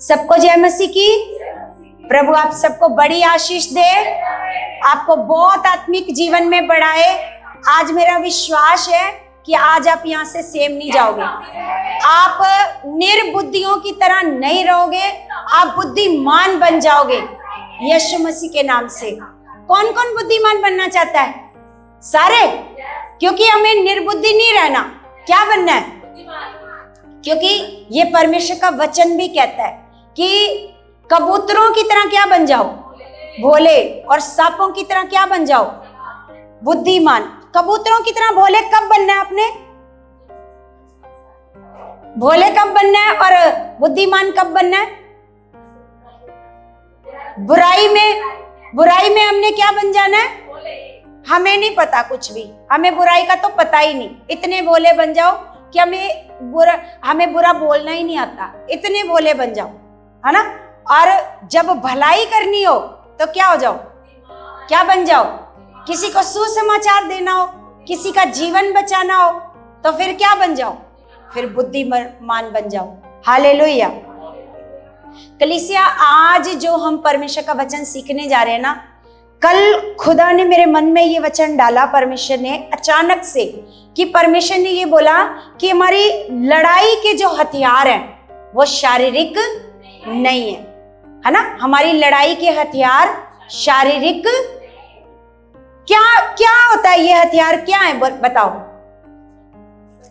सबको जय मसीह की। प्रभु आप सबको बड़ी आशीष दे, आपको बहुत आत्मिक जीवन में बढ़ाए। आज मेरा विश्वास है कि आज आप यहाँ से सेम नहीं जाओगे, आप निर्बुद्धियों की तरह नहीं रहोगे, आप बुद्धिमान बन जाओगे यीशु मसीह के नाम से। कौन कौन बुद्धिमान बनना चाहता है? सारे, क्योंकि हमें निर्बुद्धि नहीं रहना। क्या बनना है? क्योंकि ये परमेश्वर का वचन भी कहता है कि कबूतरों की तरह क्या बन जाओ? भोले। और सांपों की तरह क्या बन जाओ? बुद्धिमान। कबूतरों की तरह भोले कब बनना है आपने? भोले कब बनना है और बुद्धिमान कब बनना है? बुराई में हमने क्या बन जाना है? हमें नहीं पता कुछ भी, हमें बुराई का तो पता ही नहीं। इतने भोले बन जाओ कि हमें बुरा बोलना ही नहीं आता, इतने भोले बन जाओ, है ना। और जब भलाई करनी हो तो क्या हो जाओ? क्या बन जाओ? किसी को सुसमाचार देना हो, किसी का जीवन बचाना हो तो फिर क्या बन जाओ? फिर बुद्धिमान बन जाओ। हालेलुया। कलीसिया, आज जो हम परमेश्वर का वचन सीखने जा रहे हैं ना, कल खुदा ने मेरे मन में ये वचन डाला, परमेश्वर ने अचानक से, कि परमेश्वर ने ये बोला कि हमारी लड़ाई के जो हथियार हैं वो शारीरिक नहीं है ना। हमारी लड़ाई के हथियार शारीरिक क्या होता है? ये हथियार क्या है बताओ?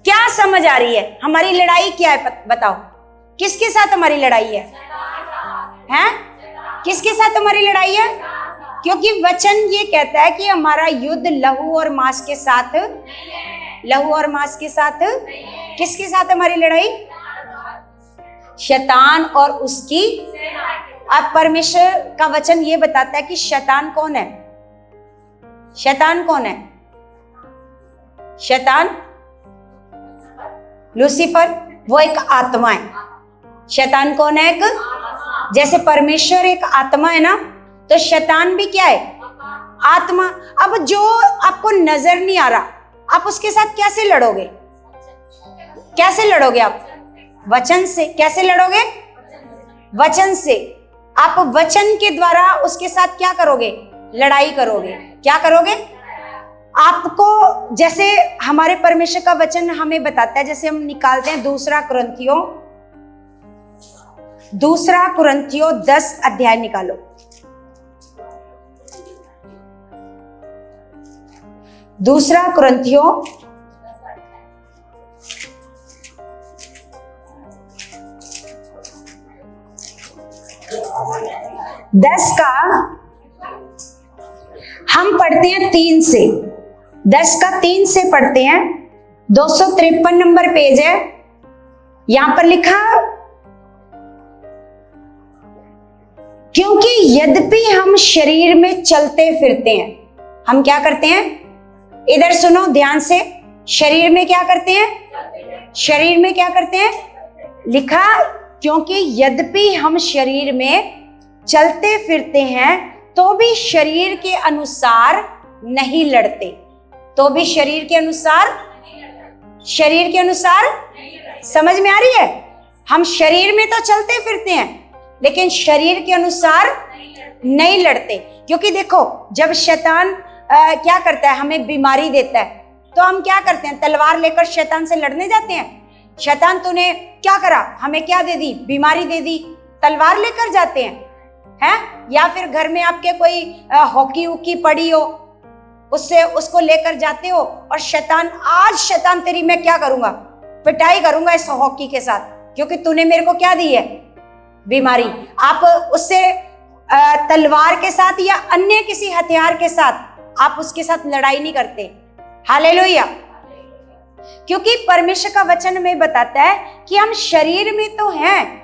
क्या समझ आ रही है? हमारी लड़ाई क्या है बताओ? किसके साथ हमारी लड़ाई है? हैं? किसके साथ हमारी लड़ाई है? क्योंकि वचन ये कहता है कि हमारा युद्ध लहू और मांस के साथ, लहू और मांस के साथ, किसके साथ हमारी लड़ाई? शैतान और उसकी। अब परमेश्वर का वचन ये बताता है कि शैतान कौन है? शैतान कौन है? शैतान लूसीफर, वो एक आत्मा है। शैतान कौन है? एक, जैसे परमेश्वर एक आत्मा है ना, तो शैतान भी क्या है? आत्मा। अब जो आपको नजर नहीं आ रहा, आप उसके साथ कैसे लड़ोगे? कैसे लड़ोगे आप? वचन से। कैसे लड़ोगे? वचन से। आप वचन के द्वारा उसके साथ क्या करोगे? लड़ाई करोगे। क्या करोगे? आपको, जैसे हमारे परमेश्वर का वचन हमें बताता है, जैसे हम निकालते हैं दूसरा कुरिन्थियों 10 अध्याय निकालो। दूसरा कुरिन्थियों 10 का हम पढ़ते हैं 3 से। 10 का 3 से पढ़ते हैं। 253 नंबर पेज है। यहां पर लिखा, क्योंकि यद्यपि हम शरीर में चलते फिरते हैं, हम क्या करते हैं? इधर सुनो ध्यान से। शरीर में क्या करते हैं? शरीर में क्या करते हैं? लिखा, क्योंकि यद्यपि हम शरीर में चलते फिरते हैं तो भी शरीर के अनुसार नहीं लड़ते। तो भी शरीर के अनुसार समझ में आ रही है? हम शरीर में तो चलते फिरते हैं लेकिन शरीर के अनुसार नहीं लड़ते। क्योंकि देखो, जब शैतान क्या करता है? हमें बीमारी देता है, तो हम क्या करते हैं? तलवार लेकर शैतान से लड़ने जाते हैं। शैतान तूने क्या करा? हमें क्या दे दी? बीमारी दे दी। तलवार लेकर जाते हैं, हैं? या फिर घर में आपके कोई हॉकी उकी पड़ी हो, उसको लेकर जाते हो, और आज शैतान तेरी मैं क्या करूंगा? पिटाई करूंगा इस हॉकी के साथ, क्योंकि तूने मेरे को क्या दी है? बीमारी। आप उससे तलवार के साथ या अन्य किसी हथियार के साथ आप उसके साथ लड़ाई नहीं करते। हालेलुया। क्योंकि परमेश्वर का वचन में बताता है कि हम शरीर में तो हैं,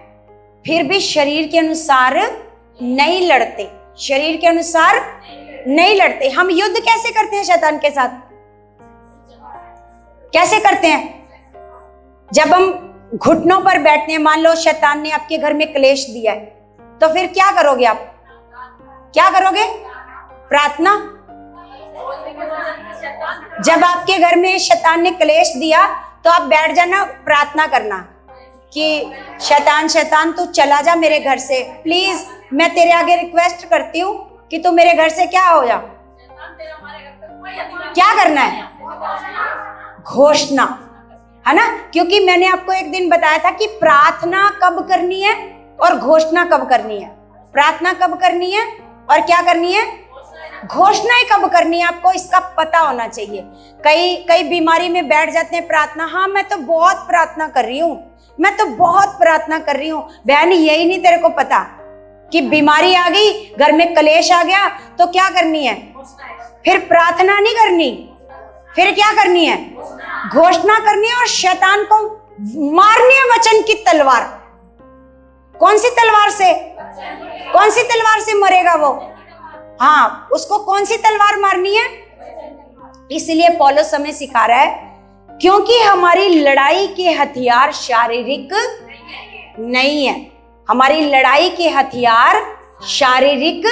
फिर भी शरीर के अनुसार नहीं लड़ते। शरीर के अनुसार नहीं लड़ते। हम युद्ध कैसे करते हैं शैतान के साथ? कैसे करते हैं? जब हम घुटनों पर बैठते हैं, मान लो शैतान ने आपके घर में क्लेश दिया है, तो फिर क्या करोगे आप? क्या करोगे? प्रार्थना। जब आपके घर में शैतान ने क्लेश दिया तो आप बैठ जाना, प्रार्थना करना। कि शैतान शैतान तू चला जा मेरे घर से, प्लीज मैं तेरे आगे रिक्वेस्ट करती हूँ कि तू मेरे घर से क्या हो जा। क्या करना है? घोषणा, है ना? क्योंकि मैंने आपको एक दिन बताया था कि प्रार्थना कब करनी है और घोषणा कब करनी है। प्रार्थना कब करनी है और क्या करनी है? घोषणाएं कब करनी है, आपको इसका पता होना चाहिए। कई बीमारी में बैठ जाते हैं प्रार्थना, हाँ मैं तो बहुत प्रार्थना कर रही हूँ, मैं तो बहुत प्रार्थना कर रही हूँ। बहन यही नहीं तेरे को पता कि बीमारी आ गई, घर में कलेश आ गया तो क्या करनी है? फिर प्रार्थना नहीं करनी, फिर क्या करनी है? घोषणा करनी है। और शैतान को मारनी है वचन की तलवार। कौन सी तलवार से? कौन सी तलवार से मरेगा वो? हाँ, उसको कौन सी तलवार मारनी है? इसलिए पौलुस हमें सिखा रहा है, क्योंकि हमारी लड़ाई के हथियार शारीरिक नहीं है। हमारी लड़ाई के हथियार शारीरिक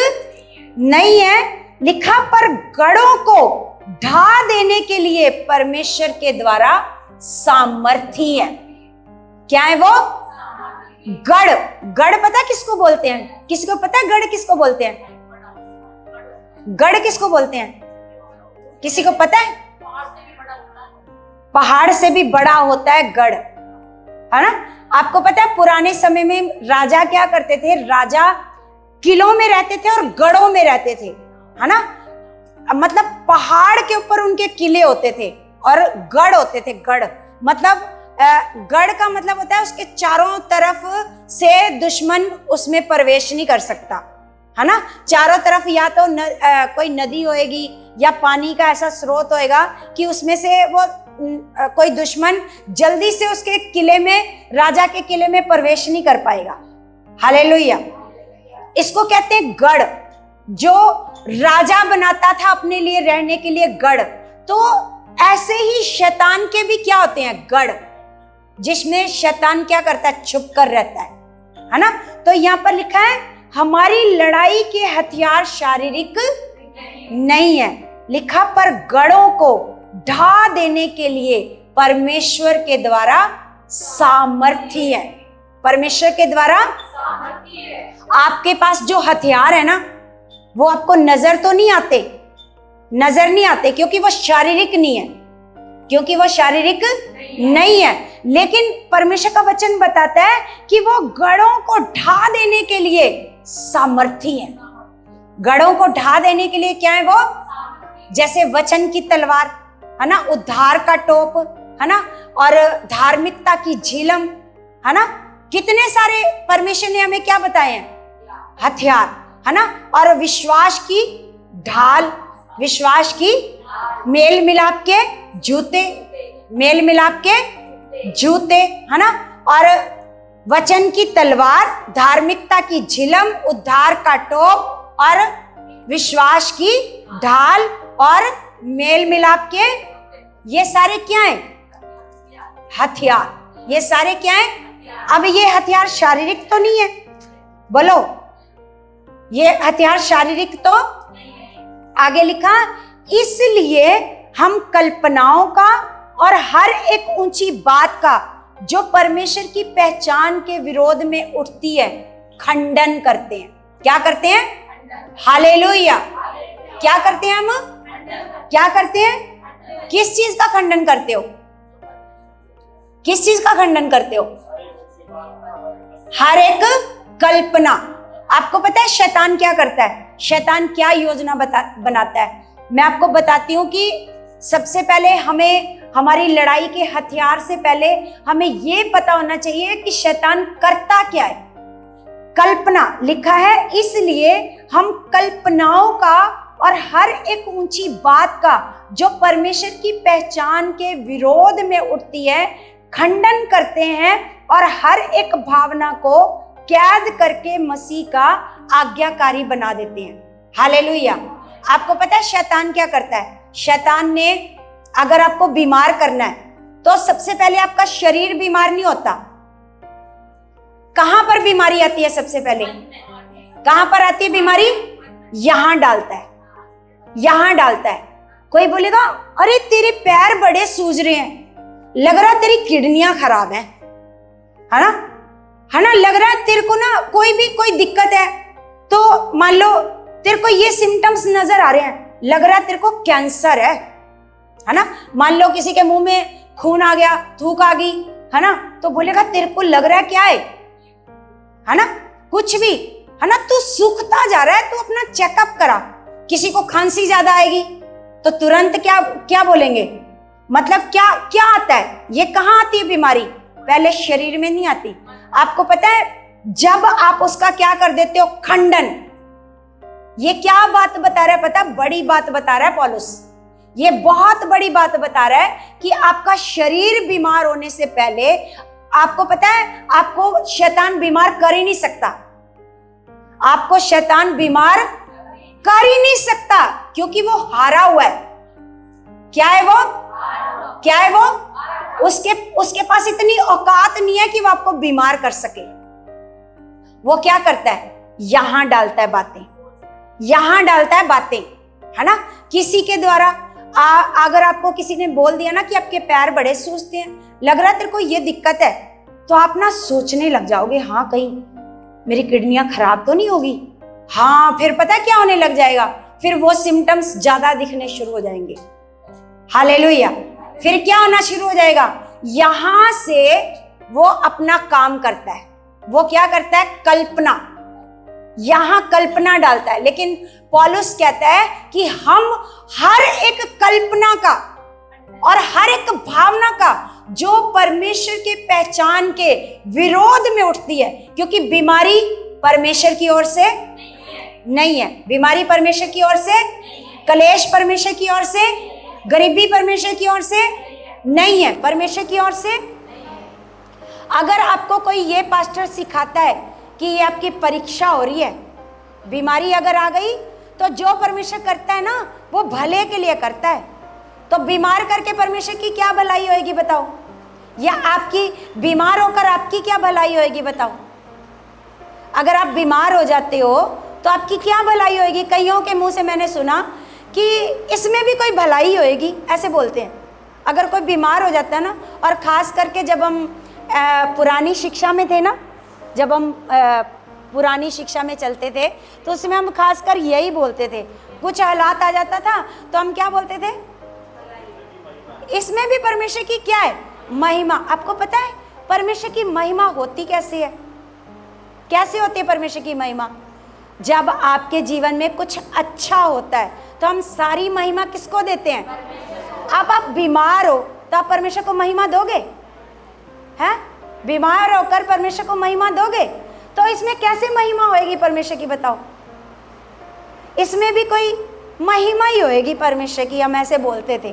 नहीं है, लिखा पर गढ़ों को ढा देने के लिए परमेश्वर के द्वारा सामर्थी है। क्या है वो? गढ़। गढ़ पता किसको बोलते हैं? किसको पता है गढ़ किसको बोलते हैं? गढ़ किसको बोलते हैं? किसी को पता है? पहाड़ से भी बड़ा होता है गढ़, है ना? आपको पता है पुराने समय में राजा क्या करते थे? राजा किलों में रहते थे और गढ़ों में रहते थे, है ना? मतलब पहाड़ के ऊपर उनके किले होते थे और गढ़ होते थे। गढ़ मतलब गढ़ का मतलब होता है उसके चारों तरफ से दुश्मन उसमें प्रवेश नहीं कर सकता, है ना? चारों तरफ या तो कोई नदी होएगी या पानी का ऐसा स्रोत होएगा कि उसमें से वो कोई दुश्मन जल्दी से उसके किले में, राजा के किले में प्रवेश नहीं कर पाएगा। हालेलुया। इसको कहते हैं गढ़, जो राजा बनाता था अपने लिए रहने के लिए गढ़। तो ऐसे ही शैतान के भी क्या होते हैं? गढ़, जिसमें शैतान क्या करता है? छुप कर रहता है ना? तो यहाँ पर लिखा है हमारी लड़ाई के हथियार शारीरिक नहीं है, लिखा पर गढ़ों को ढा देने के लिए परमेश्वर के द्वारा सामर्थी है। परमेश्वर के द्वारा सामर्थी है। आपके पास जो हथियार है ना, वो आपको नजर तो नहीं आते, नजर नहीं आते क्योंकि वो शारीरिक नहीं है, क्योंकि वो शारीरिक नहीं है। लेकिन परमेश्वर का वचन बताता है कि वो गढ़ों को ढा देने के लिए सामर्थी है। गढ़ों को ढा देने के लिए क्या है वो? जैसे वचन की तलवार, है ना? उद्धार का टोप, है ना? और धार्मिकता की झिलम, है ना? कितने सारे परमेश्वर ने हमें क्या बताए हैं? हथियार, है ना? और विश्वास की ढाल, विश्वास की मेल मिलाप के जूते, मेल मिलाप के जूते, है ना? और वचन की तलवार, धार्मिकता की झिलम, उद्धार का टोप और विश्वास की ढाल और मेल मिलाप के, ये सारे क्या हैं? हथियार। ये सारे क्या हैं? अब ये हथियार शारीरिक तो नहीं है, बोलो, ये हथियार शारीरिक तो आगे लिखा, इसलिए हम कल्पनाओं का और हर एक ऊंची बात का जो परमेश्वर की पहचान के विरोध में उठती है खंडन करते हैं। क्या करते हैं? हालेलुया। क्या करते हैं हम? क्या करते हैं? किस चीज का खंडन करते हो? किस चीज का खंडन करते हो? हर एक कल्पना। आपको पता है शैतान क्या करता है? शैतान क्या योजना बनाता है? मैं आपको बताती हूँ कि सबसे पहले हमें हमारी लड़ाई के हथियार से पहले हमें ये पता होना चाहिए कि शैतान करता क्या है। कल्पना लिखा है, इसलिए हम कल्पनाओं का और हर एक ऊंची बात का जो परमेश्वर की पहचान के विरोध में उठती है खंडन करते हैं और हर एक भावना को कैद करके मसीह का आज्ञाकारी बना देते हैं। हालेलुया। आपको पता है शैतान क्या करता है? शैतान ने अगर आपको बीमार करना है तो सबसे पहले आपका शरीर बीमार नहीं होता। कहां पर बीमारी आती है? सबसे पहले कहां पर आती है बीमारी? यहां डालता है, यहां डालता है। कोई बोलेगा अरे तेरे पैर बड़े सूज रहे हैं, लग रहा तेरी किडनियां खराब हैं, है ना, लग रहा है तेरे को ना कोई दिक्कत है, तो मान लो तेरे को ये सिम्टम्स नजर आ रहे हैं, लग रहा है तेरे को कैंसर है ना, मान लो किसी के मुंह में खून आ गया, थूक आ गई, है ना, तो बोलेगा तेरे को लग रहा है क्या है ना, कुछ भी, है ना, तू सूखता जा रहा है, तू अपना चेकअप करा। किसी को खांसी ज्यादा आएगी तो तुरंत क्या बोलेंगे, मतलब क्या आता है, ये कहाँ आती है बीमारी, पहले शरीर में नहीं आती। आपको पता है जब आप उसका क्या कर देते हो, खंडन, ये क्या बात बता रहा है, पता, बड़ी बात बता रहा है पौलुस, ये बहुत बड़ी बात बता रहा है कि आपका शरीर बीमार होने से पहले, आपको पता है आपको शैतान बीमार कर ही नहीं सकता, आपको शैतान बीमार कर ही नहीं सकता, क्योंकि वो हारा हुआ है। क्या है वो उसके पास इतनी औकात नहीं है कि वो आपको बीमार कर सके। वो क्या करता है, यहां डालता है बातें, है ना, किसी के द्वारा अगर आपको किसी ने बोल दिया ना कि आपके पैर बड़े सूजते हैं, लग रहा है तेरे को ये दिक्कत है, तो आप ना सोचने लग जाओगे, हाँ कहीं मेरी किडनियां खराब तो नहीं होगी, हाँ, फिर पता क्या होने लग जाएगा, फिर वो सिम्टम्स ज्यादा दिखने शुरू हो जाएंगे। हालेलुया। फिर क्या होना शुरू हो जाएगा, यहां से वो अपना काम करता है, वो क्या करता है, कल्पना, यहां कल्पना डालता है। लेकिन पौलुस कहता है कि हम हर एक कल्पना का और हर एक भावना का जो परमेश्वर के पहचान के विरोध में उठती है, क्योंकि बीमारी परमेश्वर की ओर से नहीं है, बीमारी परमेश्वर की ओर से, कलेश परमेश्वर की ओर से, गरीबी परमेश्वर की ओर से नहीं है, परमेश्वर की ओर से। अगर आपको कोई ये पास्टर सिखाता है कि ये आपकी परीक्षा हो रही है, बीमारी अगर आ गई, तो जो परमेश्वर करता है ना वो भले के लिए करता है, तो बीमार करके परमेश्वर की क्या भलाई होएगी बताओ, या आपकी बीमार होकर आपकी क्या भलाई होएगी बताओ। अगर आप बीमार हो जाते हो तो आपकी क्या भलाई होएगी। कईयों के मुंह से मैंने सुना कि इसमें भी कोई भलाई होएगी, ऐसे बोलते हैं। अगर कोई बीमार हो जाता है ना, और ख़ास करके जब हम पुरानी शिक्षा में थे ना, जब हम पुरानी शिक्षा में चलते थे, तो उसमें हम खास कर यही बोलते थे, कुछ हालात आ जाता था तो हम क्या बोलते थे, इसमें भी परमेश्वर की क्या है, महिमा। आपको पता है परमेश्वर की महिमा होती कैसे है, कैसे होती है परमेश्वर की महिमा। जब आपके जीवन में कुछ अच्छा होता है तो हम सारी महिमा किसको देते हैं। अब आप बीमार हो तो आप परमेश्वर को महिमा दोगे, हैं? बीमार होकर परमेश्वर को महिमा दोगे, तो इसमें कैसे महिमा होएगी परमेश्वर की बताओ। इसमें भी कोई महिमा ही होएगी परमेश्वर की। हम ऐसे बोलते थे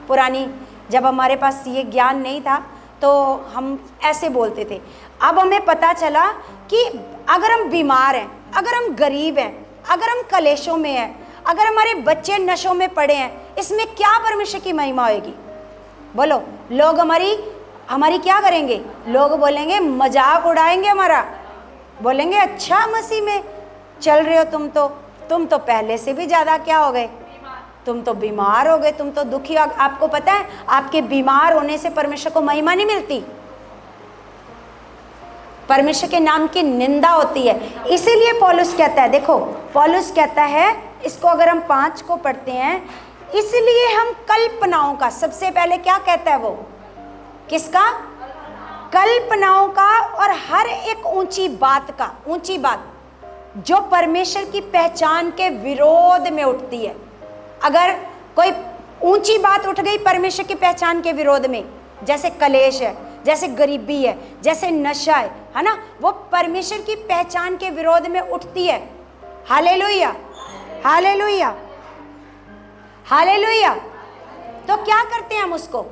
पुरानी, जब हमारे पास ये ज्ञान नहीं था तो हम ऐसे बोलते थे। अब हमें पता चला कि अगर हम बीमार हैं, अगर हम गरीब हैं, अगर हम कलेशों में हैं, अगर हमारे बच्चे नशों में पड़े हैं, इसमें क्या परमेश्वर की महिमा होएगी बोलो। लोग हमारी क्या करेंगे, लोग बोलेंगे, मजाक उड़ाएंगे हमारा, बोलेंगे अच्छा मसीह में चल रहे हो तुम तो पहले से भी ज़्यादा क्या हो गए, तुम तो बीमार हो गए, तुम तो दुखी हो। आपको पता है आपके बीमार होने से परमेश्वर को महिमा नहीं मिलती, परमेश्वर के नाम की निंदा होती है। इसीलिए पौलुस कहता है, देखो पौलुस कहता है, इसको अगर हम 5 को पढ़ते हैं, इसलिए हम कल्पनाओं का, सबसे पहले क्या कहता है वो, किसका, कल्पनाओं का, और हर एक ऊंची बात का, ऊंची बात जो परमेश्वर की पहचान के विरोध में उठती है। अगर कोई ऊंची बात उठ गई परमेश्वर की पहचान के विरोध में, जैसे कलेश है, जैसे गरीबी है, जैसे नशा है ना, वो परमेश्वर की पहचान के विरोध में उठती है। Hallelujah, hallelujah, hallelujah. तो क्या करते हैं हम उसको,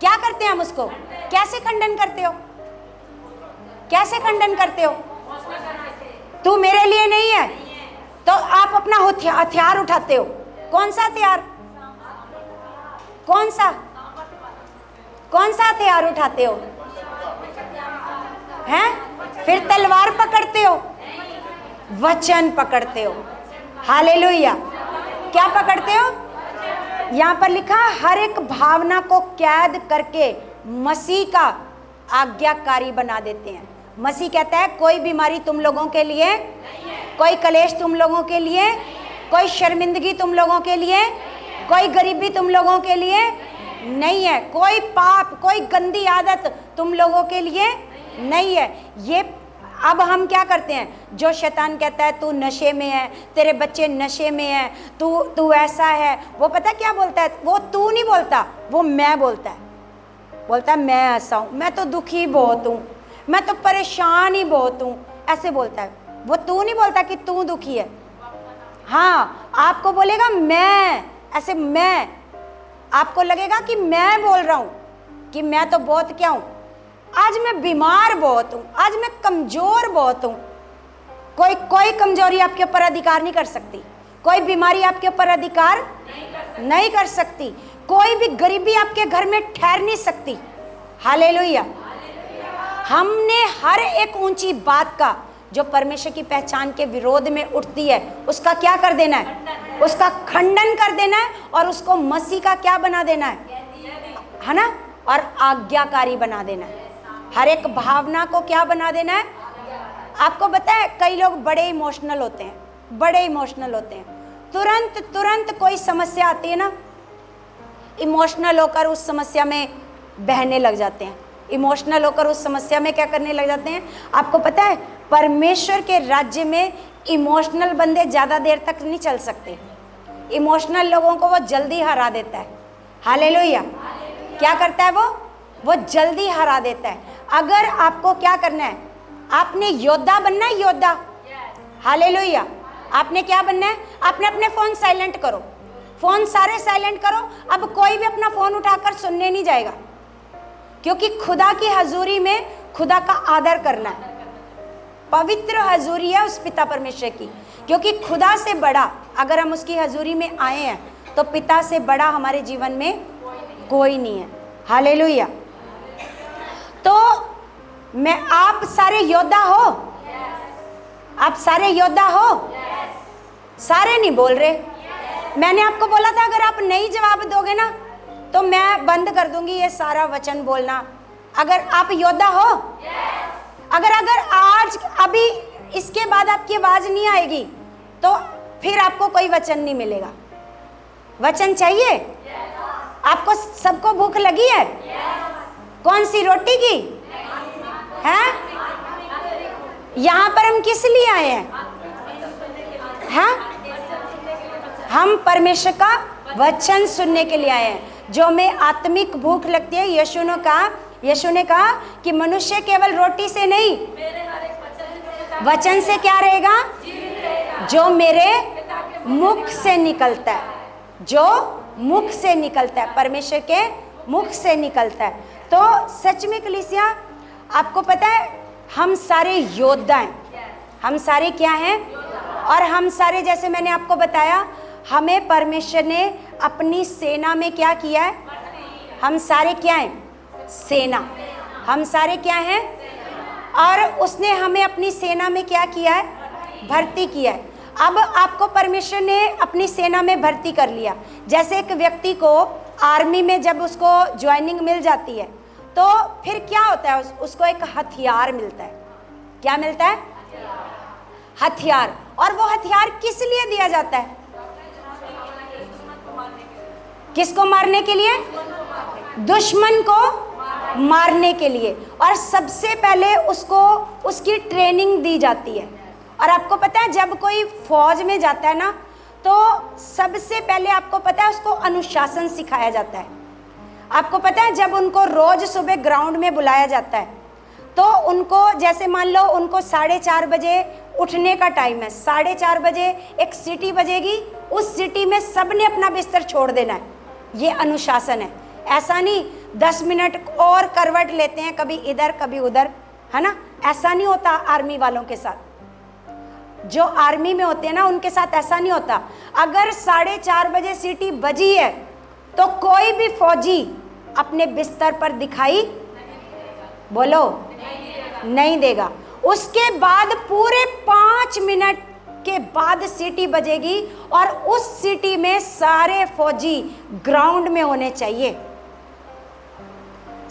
क्या करते हैं हम उसको, कैसे खंडन करते हो, कैसे खंडन करते हो। तू मेरे लिए नहीं है तो आप अपना हथियार उठाते हो। कौन सा हथियार, कौन सा हथियार उठाते हो, हैं? फिर तलवार पकड़ते हो, वचन पकड़ते हो। हालेलुया। क्या पकड़ते हो, यहाँ पर लिखा, हर एक भावना को कैद करके मसीह का आज्ञाकारी बना देते हैं। मसीह कहता है कोई बीमारी तुम लोगों के लिए, कोई कलेश तुम लोगों के लिए, कोई शर्मिंदगी तुम लोगों के लिए, कोई गरीबी तुम लोगों के लिए नहीं है, कोई पाप, कोई गंदी आदत तुम लोगों के लिए नहीं है। ये अब हम क्या करते हैं, जो शैतान कहता है तू नशे में है, तेरे बच्चे नशे में है, तू ऐसा है, वो पता क्या बोलता है, वो तू नहीं बोलता, वो मैं बोलता है। बोलता है मैं ऐसा हूँ, मैं तो दुखी बहुत हूँ, मैं तो परेशान ही बहुत हूँ, ऐसे बोलता है। वो तू नहीं बोलता कि तू दुखी है। हाँ, आपको बोलेगा मैं, ऐसे मैं, आपको लगेगा कि मैं बोल रहा हूँ कि मैं तो बहुत क्या हूँ, आज मैं बीमार बहुत हूँ, आज मैं कमजोर बहुत हूँ। कोई कमजोरी आपके ऊपर अधिकार नहीं कर सकती, कोई बीमारी आपके ऊपर अधिकार नहीं कर सकती, कोई भी गरीबी आपके घर में ठहर नहीं सकती। हालेलुया। हमने हर एक ऊंची बात का जो परमेश्वर की पहचान के विरोध में उठती है उसका क्या कर देना है, उसका खंडन कर देना है और उसको मसीह का क्या बना देना है ना, और आज्ञाकारी बना देना है। हर एक भावना को क्या बना देना है। आपको पता है कई लोग बड़े इमोशनल होते हैं, बड़े इमोशनल होते हैं, तुरंत कोई समस्या आती है ना, इमोशनल होकर उस समस्या में बहने लग जाते हैं, इमोशनल होकर उस समस्या में क्या करने लग जाते हैं। आपको पता है परमेश्वर के राज्य में इमोशनल बंदे ज़्यादा देर तक नहीं चल सकते, इमोशनल लोगों को वो जल्दी हरा देता है। हालेलुया। क्या करता है वो जल्दी हरा देता है। अगर आपको क्या करना है, आपने योद्धा बनना है, योद्धा। हालेलुया। आपने क्या बनना है, आपने अपने फ़ोन साइलेंट करो, फ़ोन सारे साइलेंट करो। अब कोई भी अपना फ़ोन उठाकर सुनने नहीं जाएगा, क्योंकि खुदा की हजूरी में खुदा का आदर करना है। पवित्र हजूरी है उस पिता परमेश्वर की, क्योंकि खुदा से बड़ा अगर हम उसकी हजूरी में आए हैं तो पिता से बड़ा हमारे जीवन में कोई नहीं है। हालेलुया। तो आप सारे योद्धा हो, आप सारे योद्धा हो, सारे नहीं बोल रहे। मैंने आपको बोला था अगर आप नहीं जवाब दोगे ना तो मैं बंद कर दूंगी ये सारा वचन बोलना। अगर आप योद्धा हो, अगर आज अभी इसके बाद आपकी आवाज नहीं आएगी तो फिर आपको कोई वचन नहीं मिलेगा। वचन चाहिए आपको। सबको भूख लगी है, कौन सी रोटी की है? यहाँ पर हम किस लिए आए हैं? हम परमेश्वर का वचन सुनने के लिए आए हैं। जो हमें आत्मिक भूख लगती है, यीशु ने कहा कि मनुष्य केवल रोटी से नहीं वचन से क्या रहेगा, जो मेरे मुख से निकलता है, जो मुख से निकलता है, परमेश्वर के मुख से निकलता है। तो सच में कलीसिया, आपको पता है हम सारे योद्धा हैं, हम सारे क्या हैं, और हम सारे जैसे मैंने आपको बताया हमें परमेश्वर ने अपनी सेना में क्या किया है। हम सारे क्या हैं, सेना। हम सारे क्या हैं, और उसने हमें अपनी सेना में क्या किया है, भर्ती किया है। अब आपको परमेश्वर ने अपनी सेना में भर्ती कर लिया। जैसे एक व्यक्ति को आर्मी में जब उसको ज्वाइनिंग मिल जाती है तो फिर क्या होता है, उसको एक हथियार मिलता है। क्या मिलता है? हथियार। और वो हथियार किस लिए दिया जाता है? किसको मारने के लिए? दुश्मन को मारने के लिए। और सबसे पहले उसको उसकी ट्रेनिंग दी जाती है। और आपको पता है जब कोई फौज में जाता है ना तो सबसे पहले आपको पता है उसको अनुशासन सिखाया जाता है। आपको पता है जब उनको रोज सुबह ग्राउंड में बुलाया जाता है तो उनको जैसे मान लो उनको 4:30 बजे उठने का टाइम है, 4:30 बजे एक सीटी बजेगी, उस सीटी में सबने अपना बिस्तर छोड़ देना है। ये अनुशासन है। ऐसा नहीं 10 मिनट और करवट लेते हैं, कभी इधर कभी उधर, है ना, ऐसा नहीं होता आर्मी वालों के साथ। जो आर्मी में होते हैं ना उनके साथ ऐसा नहीं होता। अगर 4:30 बजे सीटी बजी है तो कोई भी फौजी अपने बिस्तर पर दिखाई बोलो नहीं देगा। उसके बाद पूरे 5 मिनट के बाद सीटी बजेगी और उस सीटी में सारे फौजी ग्राउंड में होने चाहिए।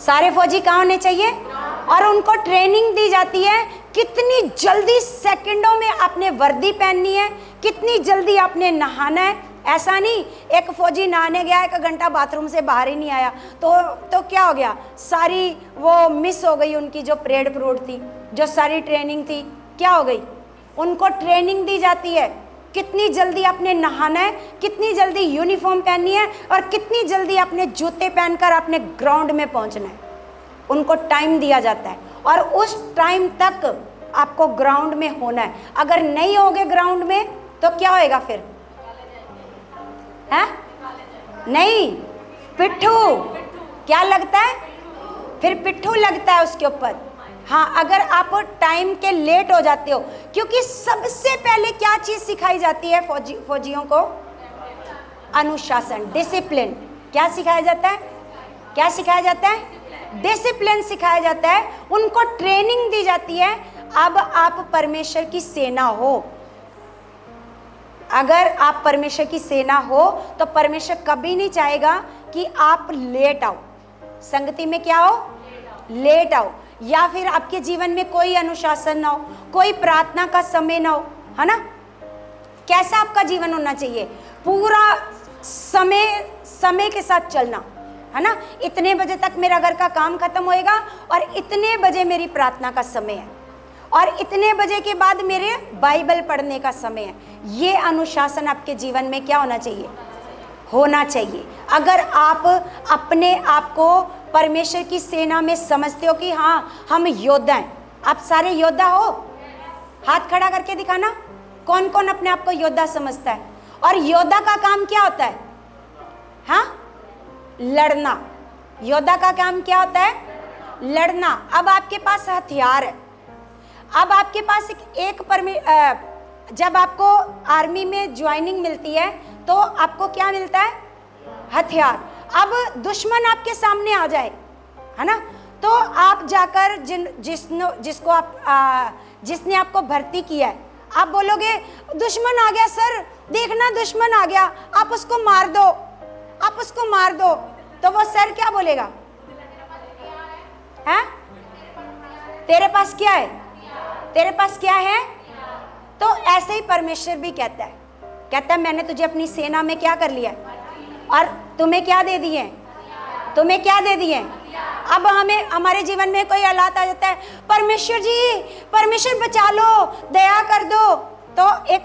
सारे फौजी कहाँ होने चाहिए? और उनको ट्रेनिंग दी जाती है कितनी जल्दी सेकंडों में आपने वर्दी पहननी है, कितनी जल्दी आपने नहाना है। ऐसा नहीं एक फौजी नहाने गया 1 घंटा बाथरूम से बाहर ही नहीं आया तो क्या हो गया, सारी वो मिस हो गई, उनकी जो परेड परूड थी, जो सारी ट्रेनिंग थी क्या हो गई। उनको ट्रेनिंग दी जाती है कितनी जल्दी आपने नहाना है, कितनी जल्दी यूनिफॉर्म पहननी है और कितनी जल्दी आपने जूते पहनकर अपने ग्राउंड में पहुंचना है। उनको टाइम दिया जाता है और उस टाइम तक आपको ग्राउंड में होना है। अगर नहीं होगे ग्राउंड में तो क्या होएगा फिर, है नहीं, पिट्ठू, क्या लगता है फिर, पिट्ठू लगता है उसके ऊपर। हाँ, अगर आप टाइम के लेट हो जाते हो, क्योंकि सबसे पहले क्या चीज सिखाई जाती है फौजियों को, अनुशासन, डिसिप्लिन। क्या सिखाया जाता है, क्या सिखाया जाता है, डिसिप्लिन सिखाया जाता है। उनको ट्रेनिंग दी जाती है। अब आप परमेश्वर की सेना हो, अगर आप परमेश्वर की सेना हो तो परमेश्वर कभी नहीं चाहेगा कि आप लेट आओ, संगति में क्या हो, लेट आओ, या फिर आपके जीवन में कोई अनुशासन ना हो, कोई प्रार्थना का समय ना हो, है ना। कैसा आपका जीवन होना चाहिए, पूरा समय के साथ चलना, है ना। इतने बजे तक मेरा घर का काम खत्म होएगा और इतने बजे मेरी प्रार्थना का समय है और इतने बजे के बाद मेरे बाइबल पढ़ने का समय है। ये अनुशासन आपके जीवन में क्या होना चाहिए, होना चाहिए। अगर आप अपने आप को परमेश्वर की सेना में समझते हो कि हाँ हम योद्धा हैं, आप सारे योद्धा हो, हाथ खड़ा करके दिखाना, कौन कौन अपने आप को योद्धा समझता है। और योद्धा का काम क्या होता है, हाँ, लड़ना। योद्धा का काम क्या होता है, लड़ना। अब आपके पास हथियार है, अब आपके पास जब आपको आर्मी में ज्वाइनिंग मिलती है तो आपको क्या मिलता है, हथियार। अब दुश्मन आपके सामने आ जाए, है ना, तो आप जाकर जिसने आपको भर्ती किया है, आप बोलोगे दुश्मन आ गया सर, देखना दुश्मन आ गया, आप उसको मार दो, आप उसको मार दो। तो वो सर क्या बोलेगा, है, तेरे पास क्या है, तेरे पास क्या है। तो ऐसे ही परमेश्वर भी कहता है मैंने तुझे अपनी सेना में क्या कर लिया और तुम्हें क्या दे दिए, तुम्हें क्या दे दिए। अब हमारे जीवन में कोई हालात आ जाता है, परमेश्वर जी, परमेश्वर बचा लो, दया कर दो। तो एक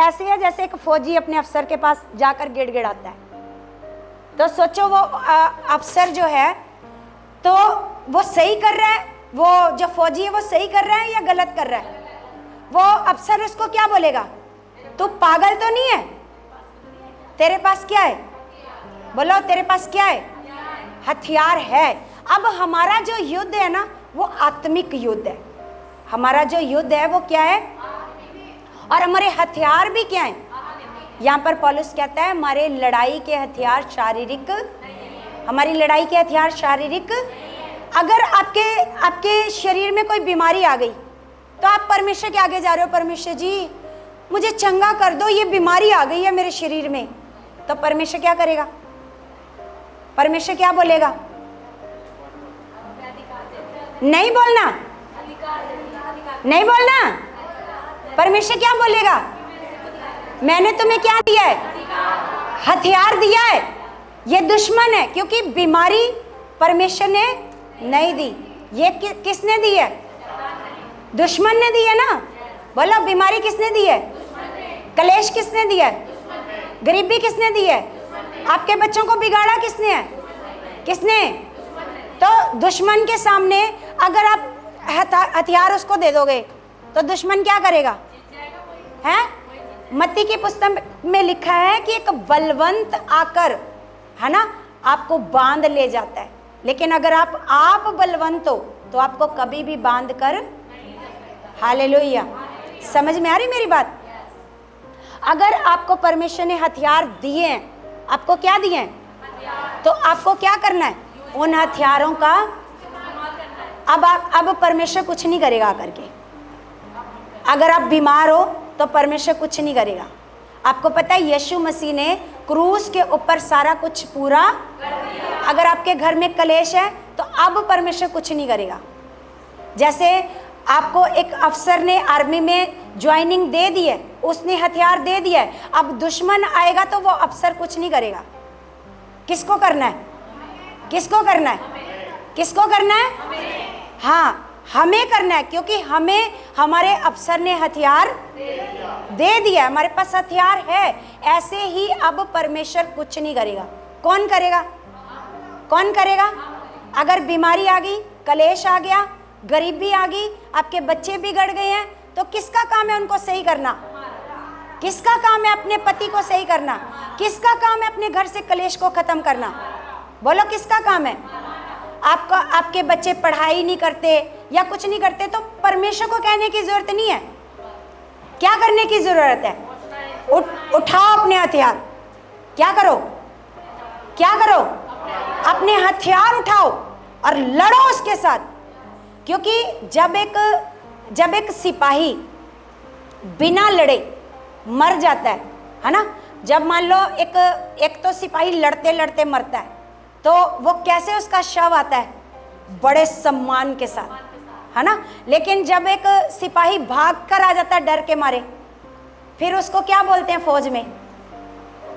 ऐसे है जैसे एक फौजी अपने अफसर के पास जाकर गिड़गिड़ाता है। तो सोचो वो अफसर जो है तो वो सही कर रहा है, वो जो फौजी है वो सही कर रहा है या गलत कर रहा है। वो अफसर उसको क्या बोलेगा, तू पागल तो नहीं है, तेरे पास क्या है, बोलो तेरे पास क्या है, हथियार है। अब हमारा जो युद्ध है ना वो आत्मिक युद्ध है, हमारा जो युद्ध है वो क्या है, और हमारे हथियार भी क्या है। यहाँ पर पौलुस कहता है हमारे लड़ाई के हथियार शारीरिक, हमारी लड़ाई के हथियार शारीरिक। अगर आपके शरीर में कोई बीमारी आ गई तो आप परमेश्वर के आगे जा रहे हो, परमेश्वर जी मुझे चंगा कर दो, ये बीमारी आ गई है मेरे शरीर में। तो परमेश्वर क्या करेगा, परमेश्वर क्या बोलेगा, नहीं बोलना, नहीं बोलना। परमेश्वर क्या बोलेगा, मैंने तुम्हें क्या दिया है, हथियार दिया है। ये दुश्मन है, क्योंकि बीमारी परमेश्वर ने नहीं दी, ये किसने दी है, दुश्मन ने दी है ना। बोलो बीमारी किसने दी है, कलेश किसने दिया है, गरीबी किसने दी है, आपके बच्चों को बिगाड़ा किसने है, किसने। तो दुश्मन के सामने अगर आप हथियार उसको दे दोगे तो दुश्मन क्या करेगा, है। मत्ती की पुस्तक में लिखा है कि एक बलवंत आकर, है ना, आपको बांध ले जाता है, लेकिन अगर आप बलवंत हो तो आपको कभी भी बांध कर, हालेलुया, समझ में आ रही मेरी बात। अगर आपको परमेश्वर ने हथियार दिए हैं, आपको क्या दिए हैं, तो आपको क्या करना है, उन हथियारों का। अब परमेश्वर कुछ नहीं करेगा आकर के। अगर आप बीमार हो तो परमेश्वर कुछ नहीं करेगा। आपको पता है यीशु मसीह ने क्रूस के ऊपर सारा कुछ पूरा। अगर आपके घर में कलेश है तो अब परमेश्वर कुछ नहीं करेगा, जैसे आपको एक अफसर ने आर्मी में ज्वाइनिंग दे दी है, उसने हथियार दे दिया है, अब दुश्मन आएगा तो वो अफसर कुछ नहीं करेगा। किसको करना है? किसको करना है? किसको करना है? हाँ, हमें करना है, क्योंकि हमें हमारे अफसर ने हथियार दे दिया, हमारे पास हथियार है। ऐसे ही अब परमेश्वर कुछ नहीं करेगा। कौन करेगा? कौन करेगा? अगर बीमारी आ गई, कलेश आ गया, गरीबी आ गई, आपके बच्चे बिगड़ गए हैं, तो किसका काम है उनको सही करना? किसका काम है अपने पति को सही करना? किसका काम है अपने घर से कलेश को खत्म करना? बोलो, किसका काम है? आपका आपके बच्चे पढ़ाई नहीं करते या कुछ नहीं करते, तो परमेश्वर को कहने की जरूरत नहीं है। क्या करने की जरूरत है? उठाओ अपने हथियार। क्या करो? क्या करो? अपने हथियार उठाओ और लड़ो उसके साथ। क्योंकि जब एक सिपाही बिना लड़े मर जाता है ना, जब मान लो एक तो सिपाही लड़ते लड़ते मरता है, तो वो कैसे उसका शव आता है? बड़े सम्मान के साथ, है ना। लेकिन जब एक सिपाही भाग कर आ जाता है डर के मारे, फिर उसको क्या बोलते हैं फौज में?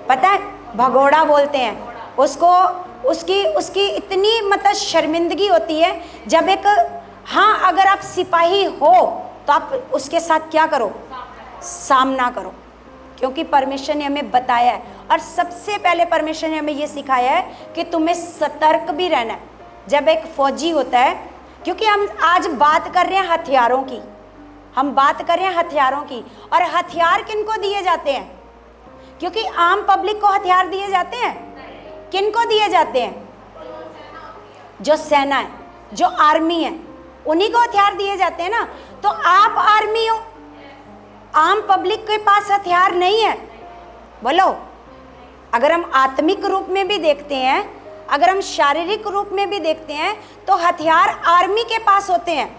पता है? भगोड़ा बोलते हैं उसको। उसकी इतनी मतलब शर्मिंदगी होती है जब एक, हाँ, अगर आप सिपाही हो तो आप उसके साथ क्या करो? सामना करो। क्योंकि परमेश्वर ने हमें बताया है, और सबसे पहले परमेश्वर ने हमें ये सिखाया है कि तुम्हें सतर्क भी रहना है जब एक फौजी होता है। क्योंकि हम आज बात कर रहे हैं हथियारों की, हम बात कर रहे हैं हथियारों की। और हथियार किनको दिए जाते हैं? क्योंकि आम पब्लिक को हथियार दिए जाते हैं? किनको दिए जाते हैं? जो सेना है, जो आर्मी है, उन्हीं को हथियार दिए जाते हैं ना। तो आप आर्मी हो, आम पब्लिक के पास हथियार नहीं है। बोलो, अगर हम आत्मिक रूप में भी देखते हैं, अगर हम शारीरिक रूप में भी देखते हैं, तो हथियार आर्मी के पास होते हैं,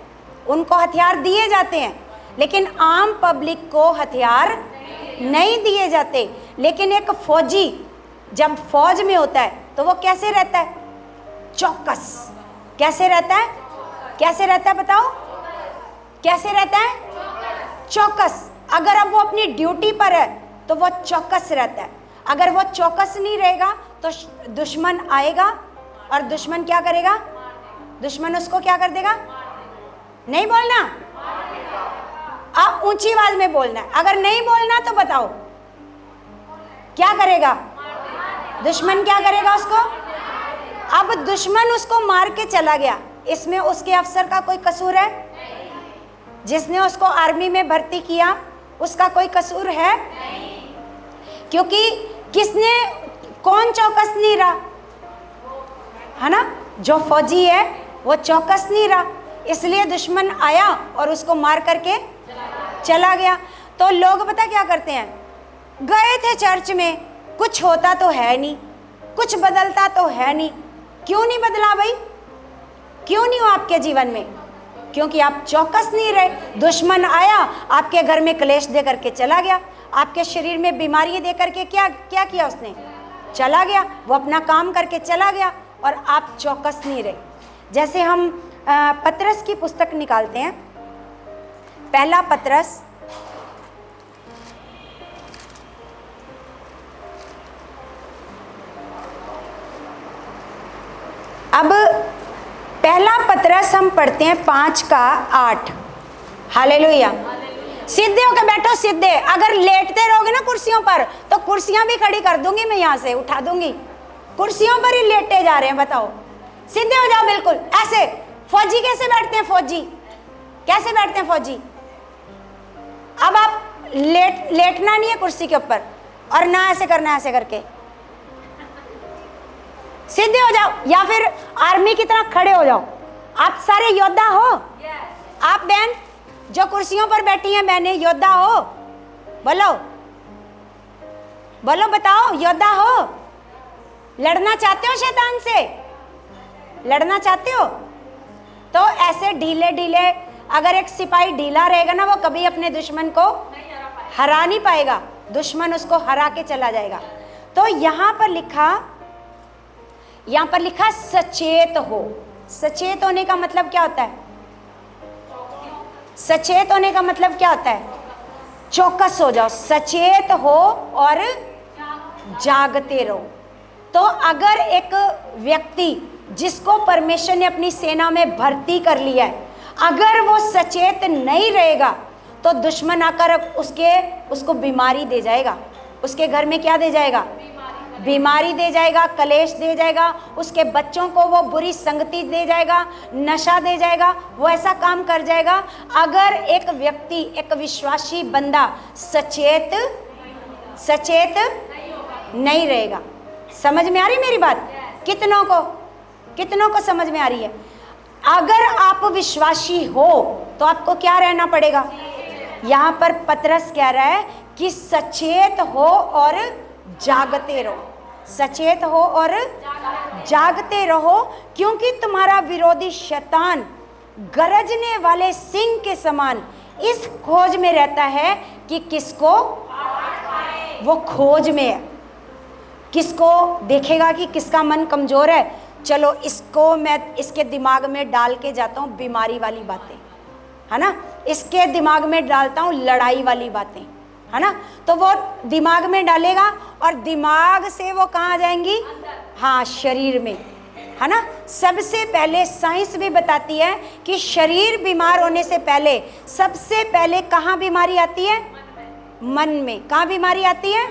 उनको हथियार दिए जाते हैं। लेकिन आम पब्लिक को हथियार नहीं दिए जाते। लेकिन एक फौजी जब फौज में होता है तो वो कैसे रहता है? चौकस। कैसे रहता है? कैसे रहता है? बताओ, कैसे रहता है? चौकस। अगर अब वो अपनी ड्यूटी पर है तो वो चौकस रहता है। अगर वो चौकस नहीं रहेगा तो दुश्मन आएगा, और दुश्मन क्या करेगा? दुश्मन उसको क्या कर देगा? नहीं बोलना, आप ऊंची आवाज में बोलना है। अगर नहीं बोलना तो बताओ क्या करेगा? दुश्मन क्या करेगा उसको? अब दुश्मन उसको मार के चला गया, इसमें उसके अफसर का कोई कसूर है? जिसने उसको आर्मी में भर्ती किया उसका कोई कसूर है? क्योंकि किसने, कौन चौकस नहीं रहा, है ना? जो फौजी है वो चौकस नहीं रहा, इसलिए दुश्मन आया और उसको मार करके चला गया। तो लोग पता क्या करते हैं? गए थे चर्च में, कुछ होता तो है नहीं, कुछ बदलता तो है नहीं। क्यों नहीं बदला भाई? क्यों नहीं हो आपके जीवन में? क्योंकि आप चौकस नहीं रहे। दुश्मन आया, आपके घर में क्लेश दे करके चला गया, आपके शरीर में बीमारी दे करके क्या किया उसने? चला गया। वो अपना काम करके चला गया और आप चौकस नहीं रहे। जैसे हम पतरस की पुस्तक निकालते हैं, पहला पतरस, अब पहला पतरस हम पढ़ते हैं 5:8। हालेलुया। सीधे होकर बैठो, सीधे। अगर लेटते रहोगे ना कुर्सियों पर तो कुर्सियां भी खड़ी कर दूंगी मैं, यहां से उठा दूंगी। कुर्सियों पर ही लेटे जा रहे हैं, बताओ। सीधे हो जाओ बिल्कुल ऐसे। फौजी कैसे बैठते हैं? फौजी कैसे बैठते हैं? फौजी, अब आप लेटना नहीं है कुर्सी के ऊपर, और ना ऐसे करना है ऐसे करके। सीधे हो जाओ, या फिर आर्मी की तरह खड़े हो जाओ। आप सारे योद्धा हो। आप बहन जो कुर्सियों पर बैठी हैं, बहनें योद्धा हो? बोलो बोलो, बताओ, योद्धा हो? लड़ना चाहते हो शैतान से? लड़ना चाहते हो? तो ऐसे ढीले ढीले, अगर एक सिपाही ढीला रहेगा ना, वो कभी अपने दुश्मन को हरा नहीं पाएगा, दुश्मन उसको हरा के चला जाएगा। तो यहाँ पर लिखा सचेत हो। सचेत होने का मतलब क्या होता है? सचेत होने का मतलब क्या होता है? चौकस हो जाओ, सचेत हो और जागते रहो। तो अगर एक व्यक्ति जिसको परमेश्वर ने अपनी सेना में भर्ती कर लिया है, अगर वो सचेत नहीं रहेगा तो दुश्मन आकर उसको बीमारी दे जाएगा। उसके घर में क्या दे जाएगा? बीमारी दे जाएगा, कलेश दे जाएगा, उसके बच्चों को वो बुरी संगति दे जाएगा, नशा दे जाएगा, वो ऐसा काम कर जाएगा। अगर एक व्यक्ति, एक विश्वासी बंदा सचेत नहीं रहेगा। समझ में आ रही मेरी बात? कितनों को समझ में आ रही है? अगर आप विश्वासी हो तो आपको क्या रहना पड़ेगा? यहाँ पर पतरस कह रहा है कि सचेत हो और जागते रहो। सचेत हो और जागते रहो, क्योंकि तुम्हारा विरोधी शैतान गरजने वाले सिंह के समान इस खोज में रहता है कि किसको, वो खोज में है, किसको देखेगा कि किसका मन कमजोर है। चलो इसको मैं इसके दिमाग में डाल के जाता हूँ बीमारी वाली बातें, है ना, इसके दिमाग में डालता हूँ लड़ाई वाली बातें, है ना। तो वो दिमाग में डालेगा और दिमाग से वो कहाँ आ जाएंगी? हाँ, शरीर में, है ना। सबसे पहले साइंस भी बताती है कि शरीर बीमार होने से पहले सबसे पहले कहाँ बीमारी आती है? मन में। कहाँ बीमारी आती है?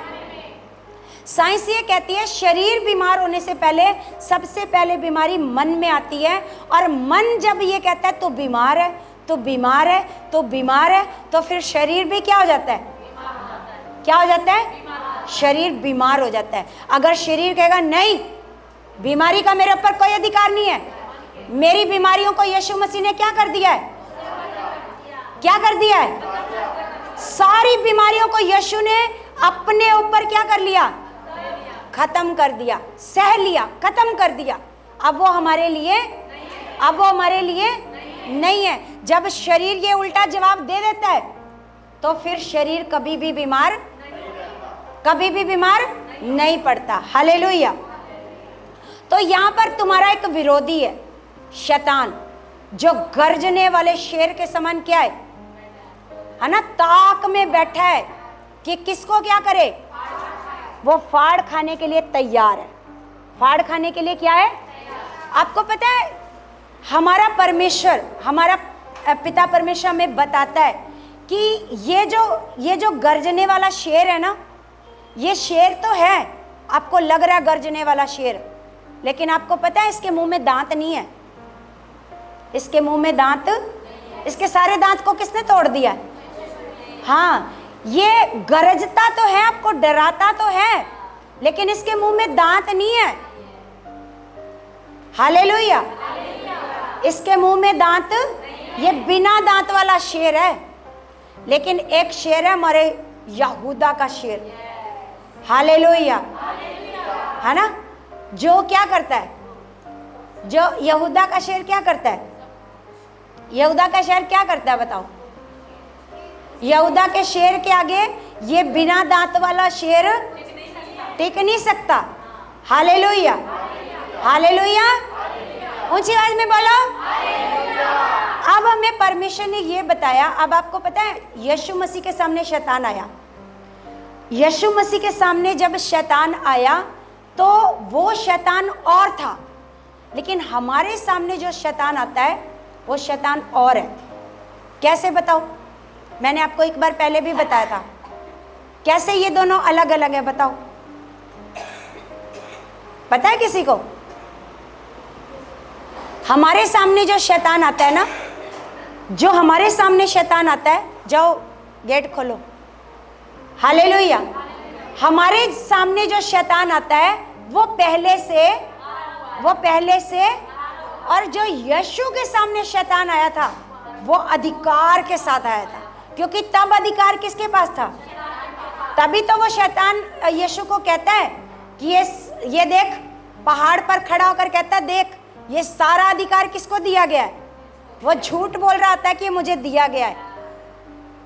साइंस ये कहती है शरीर बीमार होने से पहले सबसे पहले बीमारी मन में आती है। और मन जब ये कहता है तो बीमार है, तो बीमार है, तो बीमार है, तो फिर शरीर भी क्या हो जाता है? क्या हो जाता है? शरीर बीमार हो जाता है। अगर शरीर कहेगा नहीं, बीमारी का मेरे ऊपर कोई अधिकार नहीं है, मेरी बीमारियों को यीशु मसीह ने क्या कर दिया है? क्या कर दिया है? सारी बीमारियों को यीशु ने अपने ऊपर क्या कर लिया? खत्म कर दिया, सह लिया, खत्म कर दिया। अब वो हमारे लिए नहीं है। जब शरीर ये उल्टा जवाब दे देता है तो फिर शरीर कभी भी बीमार नहीं पड़ता। हालेलुया। तो यहाँ पर तुम्हारा एक विरोधी है शैतान, जो गर्जने वाले शेर के समान क्या है ना, ताक में बैठा है कि किसको क्या करे? वो फाड़ खाने के लिए तैयार है। फाड़ खाने के लिए क्या है? आपको पता है, हमारा परमेश्वर, हमारा पिता परमेश्वर हमें बताता है कि ये जो गर्जने वाला शेर है ना, ये शेर तो है, आपको लग रहा है गर्जने वाला शेर, लेकिन आपको पता है इसके मुंह में दांत नहीं है। इसके मुंह में दांत, इसके सारे दांत को किसने तोड़ दिया? हाँ, ये गरजता तो है, आपको डराता तो है, लेकिन इसके मुंह में दांत नहीं है। हालेलुया। इसके मुंह में दांत, ये बिना दांत वाला शेर है। लेकिन एक शेर है हमारे यहूदा का शेर, हालेलुया, है ना, जो क्या करता है? जो यहूदा का शेर क्या करता है? यहूदा का शेर क्या करता है बताओ? यहूदा के शेर के आगे ये बिना दांत वाला शेर टिक नहीं सकता। हालेलुया, हालेलुया, ऊंची आवाज में बोलो। अब हमें परमेश्वर ने ये बताया। अब आपको पता है यीशु मसीह के सामने शैतान आया। यीशु मसीह के सामने जब शैतान आया तो वो शैतान और था, लेकिन हमारे सामने जो शैतान आता है वो शैतान और है। कैसे बताओ? मैंने आपको एक बार पहले भी बताया था कैसे ये दोनों अलग अलग है। बताओ, पता है किसी को? हमारे सामने जो शैतान आता है ना, जो हमारे सामने शैतान आता है, जाओ गेट खोलो। हालेलुया। हमारे सामने जो शैतान आता है वो पहले से, और जो यीशु के सामने शैतान आया था वो अधिकार के साथ आया था, क्योंकि तब अधिकार किसके पास था? तभी तो वो शैतान यीशु को कहता है कि ये देख, पहाड़ पर खड़ा होकर कहता है देख ये सारा अधिकार किसको दिया गया है। वो झूठ बोल रहा था कि मुझे दिया गया है।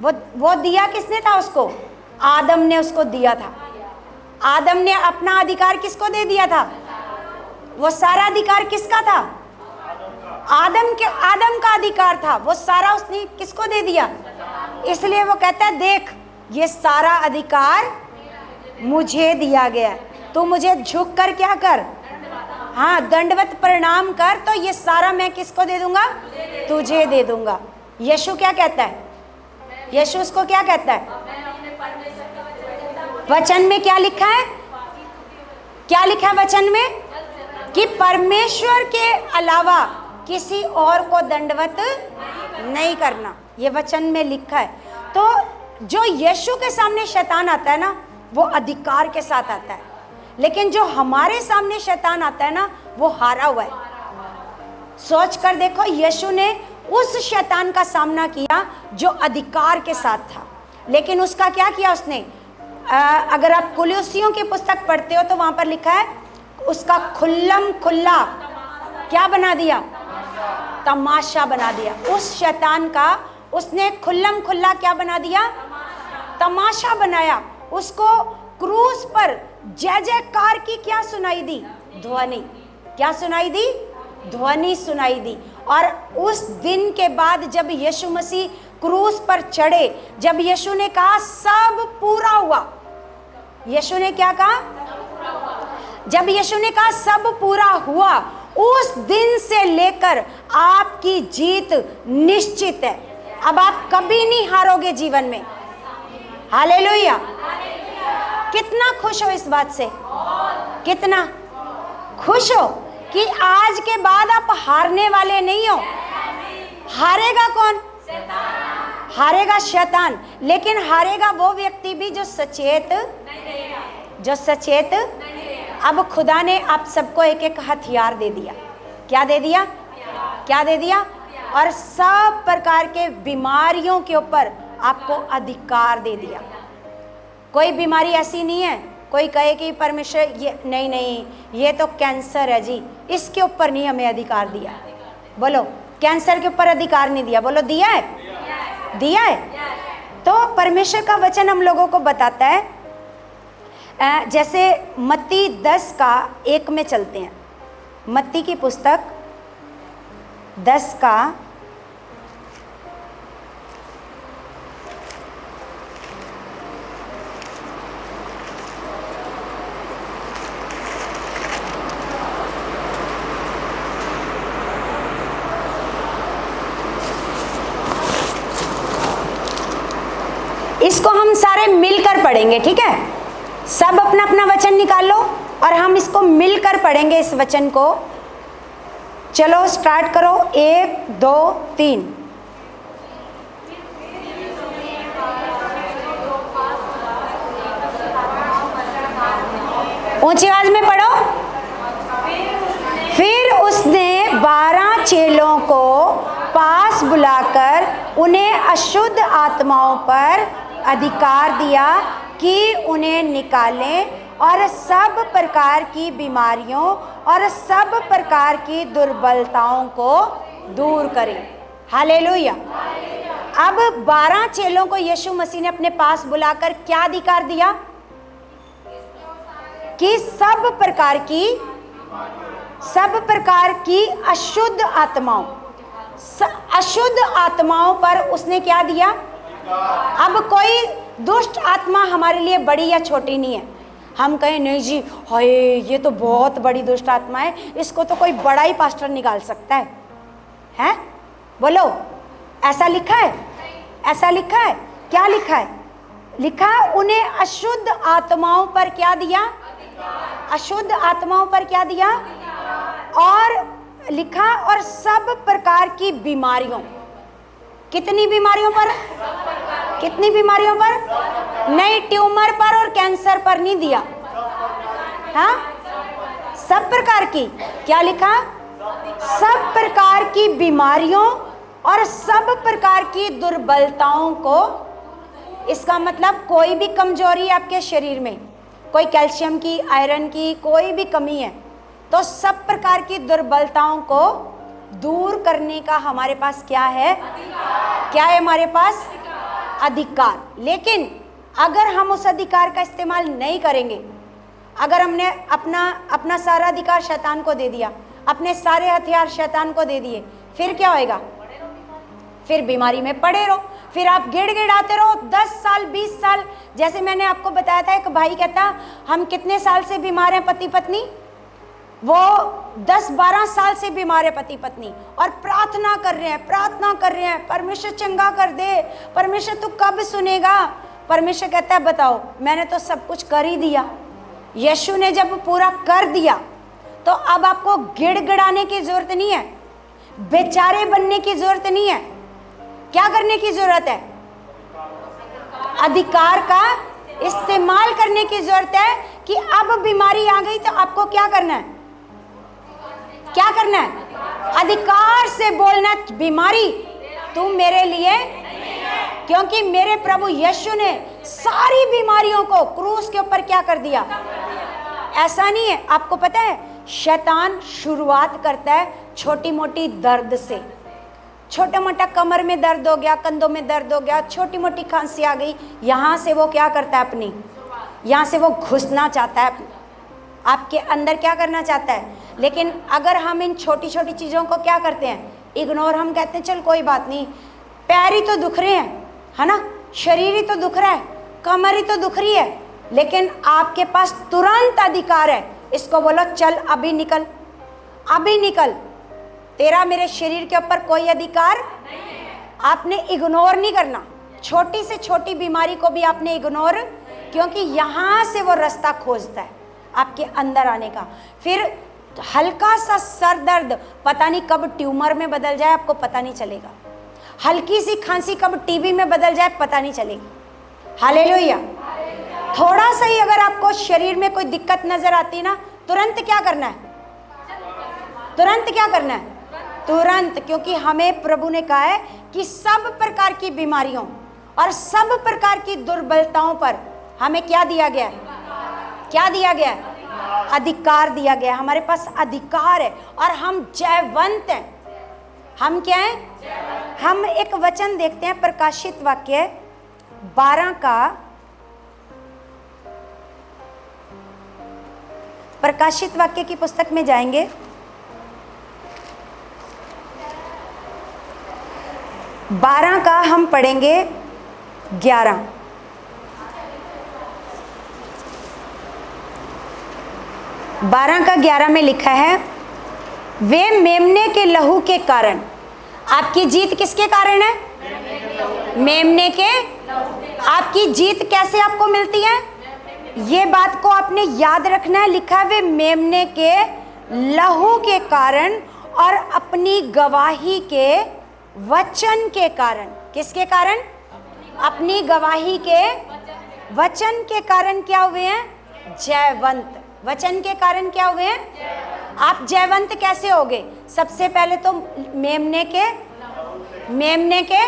वो दिया किसने था उसको? आदम ने उसको दिया था। आदम ने अपना अधिकार किसको दे दिया था? वो सारा अधिकार किसका था? आदम का अधिकार था, वो सारा उसने किसको दे दिया? इसलिए वो कहता है देख ये सारा अधिकार मुझे दिया गया, तू मुझे झुक कर क्या कर, हाँ दंडवत प्रणाम कर, तो ये सारा मैं किसको दे दूंगा? तुझे दे दूंगा। यीशु क्या कहता है? यीशु उसको क्या कहता है? वचन में क्या लिखा है? क्या लिखा है वचन में? कि परमेश्वर के अलावा किसी और को दंडवत नहीं करना, ये वचन में लिखा है। तो जो यीशु के सामने शैतान आता है ना, वो अधिकार के साथ आता है, लेकिन जो हमारे सामने शैतान आता है ना, वो हारा हुआ है। सोच कर देखो, यीशु ने उस शैतान का सामना किया जो अधिकार के साथ था, लेकिन उसका क्या किया उसने? अगर आप कुलुस्सियों की पुस्तक पढ़ते हो तो वहां पर लिखा है उसका खुल्लम खुल्ला क्या बना दिया? तमाशा बना दिया। उस शैतान का उसने खुल्लम खुल्ला क्या बना दिया? तमाशा बनाया। उसको क्रूस पर जय जयकार की क्या सुनाई दी? ध्वनि। क्या सुनाई दी? ध्वनि सुनाई दी। और उस दिन के बाद जब यीशु मसीह क्रूस पर चढ़े, जब यीशु ने कहा सब पूरा हुआ, यीशु ने क्या कहा? जब यीशु ने कहा सब पूरा हुआ, उस दिन से लेकर आपकी जीत निश्चित है। अब आप कभी नहीं हारोगे जीवन में। हालेलुया। कितना खुश हो इस बात से? कितना खुश हो कि आज के बाद आप हारने वाले नहीं हो। हारेगा कौन? हारेगा शैतान, लेकिन हारेगा वो व्यक्ति भी जो सचेत अब खुदा ने आप सबको एक एक हथियार दे दिया। क्या दे दिया? क्या दे दिया? और सब प्रकार के बीमारियों के ऊपर आपको अधिकार दे दिया। कोई बीमारी ऐसी नहीं है कोई कहे कि परमेश्वर ये नहीं, ये तो कैंसर है जी, इसके ऊपर नहीं हमें अधिकार दिया। बोलो, कैंसर के ऊपर अधिकार नहीं दिया। बोलो, दिया है? दिया है। तो परमेश्वर का वचन हम लोगों को बताता है, जैसे मत्ती 10:1 में चलते हैं। मत्ती की पुस्तक 10 का इसको हम सारे मिलकर पढ़ेंगे, ठीक है? सब अपना अपना वचन निकालो और हम इसको मिलकर पढ़ेंगे इस वचन को। चलो स्टार्ट करो। 1 2 3। ऊंची आवाज में पढ़ो। फिर उसने 12 चेलों को पास बुलाकर उन्हें अशुद्ध आत्माओं पर अधिकार दिया कि उन्हें निकालें और सब प्रकार की बीमारियों और सब प्रकार की दुर्बलताओं को दूर करें। हालेलुया। अब 12 चेलों को यीशु मसीह ने अपने पास बुलाकर क्या अधिकार दिया? कि सब प्रकार की अशुद्ध आत्माओं पर उसने क्या दिया? अब कोई दुष्ट आत्मा हमारे लिए बड़ी या छोटी नहीं है। हम कहें नहीं जी, हाय ये तो बहुत बड़ी दुष्ट आत्मा है, इसको तो कोई बड़ा ही पास्टर निकाल सकता है। हैं? बोलो, ऐसा लिखा है? ऐसा लिखा है? क्या लिखा है? लिखा है उन्हें अशुद्ध आत्माओं पर क्या दिया? अशुद्ध आत्माओं पर क्या दिया? और लिखा और सब प्रकार की बीमारियों। कितनी बीमारियों पर? कितनी बीमारियों पर? नहीं, ट्यूमर पर और कैंसर पर नहीं दिया। हाँ, सब प्रकार की। क्या लिखा? सब प्रकार की बीमारियों और सब प्रकार की दुर्बलताओं को। इसका मतलब कोई भी कमजोरी आपके शरीर में, कोई कैल्शियम की, आयरन की कोई भी कमी है, तो सब प्रकार की दुर्बलताओं को दूर करने का हमारे पास क्या है? क्या है हमारे पास? अधिकार। लेकिन अगर हम उस अधिकार का इस्तेमाल नहीं करेंगे, अगर हमने अपना सारा अधिकार शैतान को दे दिया, अपने सारे हथियार शैतान को दे दिए, फिर क्या होएगा? फिर बीमारी में पड़े रहो, फिर आप गिड़गिड़ाते रहो 10 साल 20 साल। जैसे मैंने आपको बताया था, एक भाई कहता हम कितने साल से बीमार हैं पति पत्नी, वो 10-12 साल से बीमार है पति पत्नी, और प्रार्थना कर रहे हैं परमेश्वर चंगा कर दे, परमेश्वर तू कब सुनेगा। परमेश्वर कहता है बताओ मैंने तो सब कुछ कर ही दिया। यीशु ने जब पूरा कर दिया तो अब आपको गिड़गिड़ाने की जरूरत नहीं है, बेचारे बनने की जरूरत नहीं है। क्या करने की जरूरत है? अधिकार का इस्तेमाल करने की जरूरत है कि अब बीमारी आ गई तो आपको क्या करना है? क्या करना है? अधिकार से बोलना, बीमारी तू मेरे लिए, क्योंकि मेरे प्रभु यीशु ने सारी बीमारियों को क्रूस के ऊपर क्या कर दिया। ऐसा नहीं है, आपको पता है शैतान शुरुआत करता है छोटी मोटी दर्द से। छोटा मोटा कमर में दर्द हो गया, कंधों में दर्द हो गया, छोटी मोटी खांसी आ गई, यहाँ से वो क्या करता है अपनी, यहाँ से वो घुसना चाहता है, आपके अंदर क्या करना चाहता है। लेकिन अगर हम इन छोटी छोटी चीज़ों को क्या करते हैं, इग्नोर, हम कहते हैं चल कोई बात नहीं, पैर ही तो दुख रहे हैं, है ना, शरीर ही तो दुख रहा है, कमर ही तो दुख रही है, लेकिन आपके पास तुरंत अधिकार है, इसको बोलो चल अभी निकल, अभी निकल, तेरा मेरे शरीर के ऊपर कोई अधिकार नहीं है। आपने इग्नोर नहीं करना, छोटी से छोटी बीमारी को भी आपने इग्नोर, क्योंकि यहाँ से वो रास्ता खोजता है आपके अंदर आने का। फिर हल्का सा सर दर्द पता नहीं कब ट्यूमर में बदल जाए, आपको पता नहीं चलेगा। हल्की सी खांसी कब टीबी में बदल जाए पता नहीं चलेगी। हालेलुया। थोड़ा सा ही अगर आपको शरीर में कोई दिक्कत नजर आती है ना, तुरंत क्या करना है? तुरंत क्या करना है? तुरंत, क्योंकि हमें प्रभु ने कहा है कि सब प्रकार की बीमारियों और सब प्रकार की दुर्बलताओं पर हमें क्या दिया गया है? क्या दिया गया है? अधिकार दिया गया। हमारे पास अधिकार है और हम जयवंत हैं। हम क्या हैं? हम एक वचन देखते हैं, प्रकाशित वाक्य 12 का, प्रकाशित वाक्य की पुस्तक में जाएंगे, 12 का हम पढ़ेंगे 11। बारह का 11 में लिखा है, वे मेमने के लहू के कारण, आपकी जीत किसके कारण है? मेमने के। आपकी जीत कैसे आपको मिलती है? ये बात को आपने याद रखना है। लिखा है वे मेमने के लहू के कारण और अपनी गवाही के वचन के कारण। किसके कारण? अपनी गवाही के वचन के कारण क्या हुए हैं? जयवंत। वचन के कारण क्या हुए हैं? आप जयवंत कैसे होगे? सबसे पहले तो मेमने के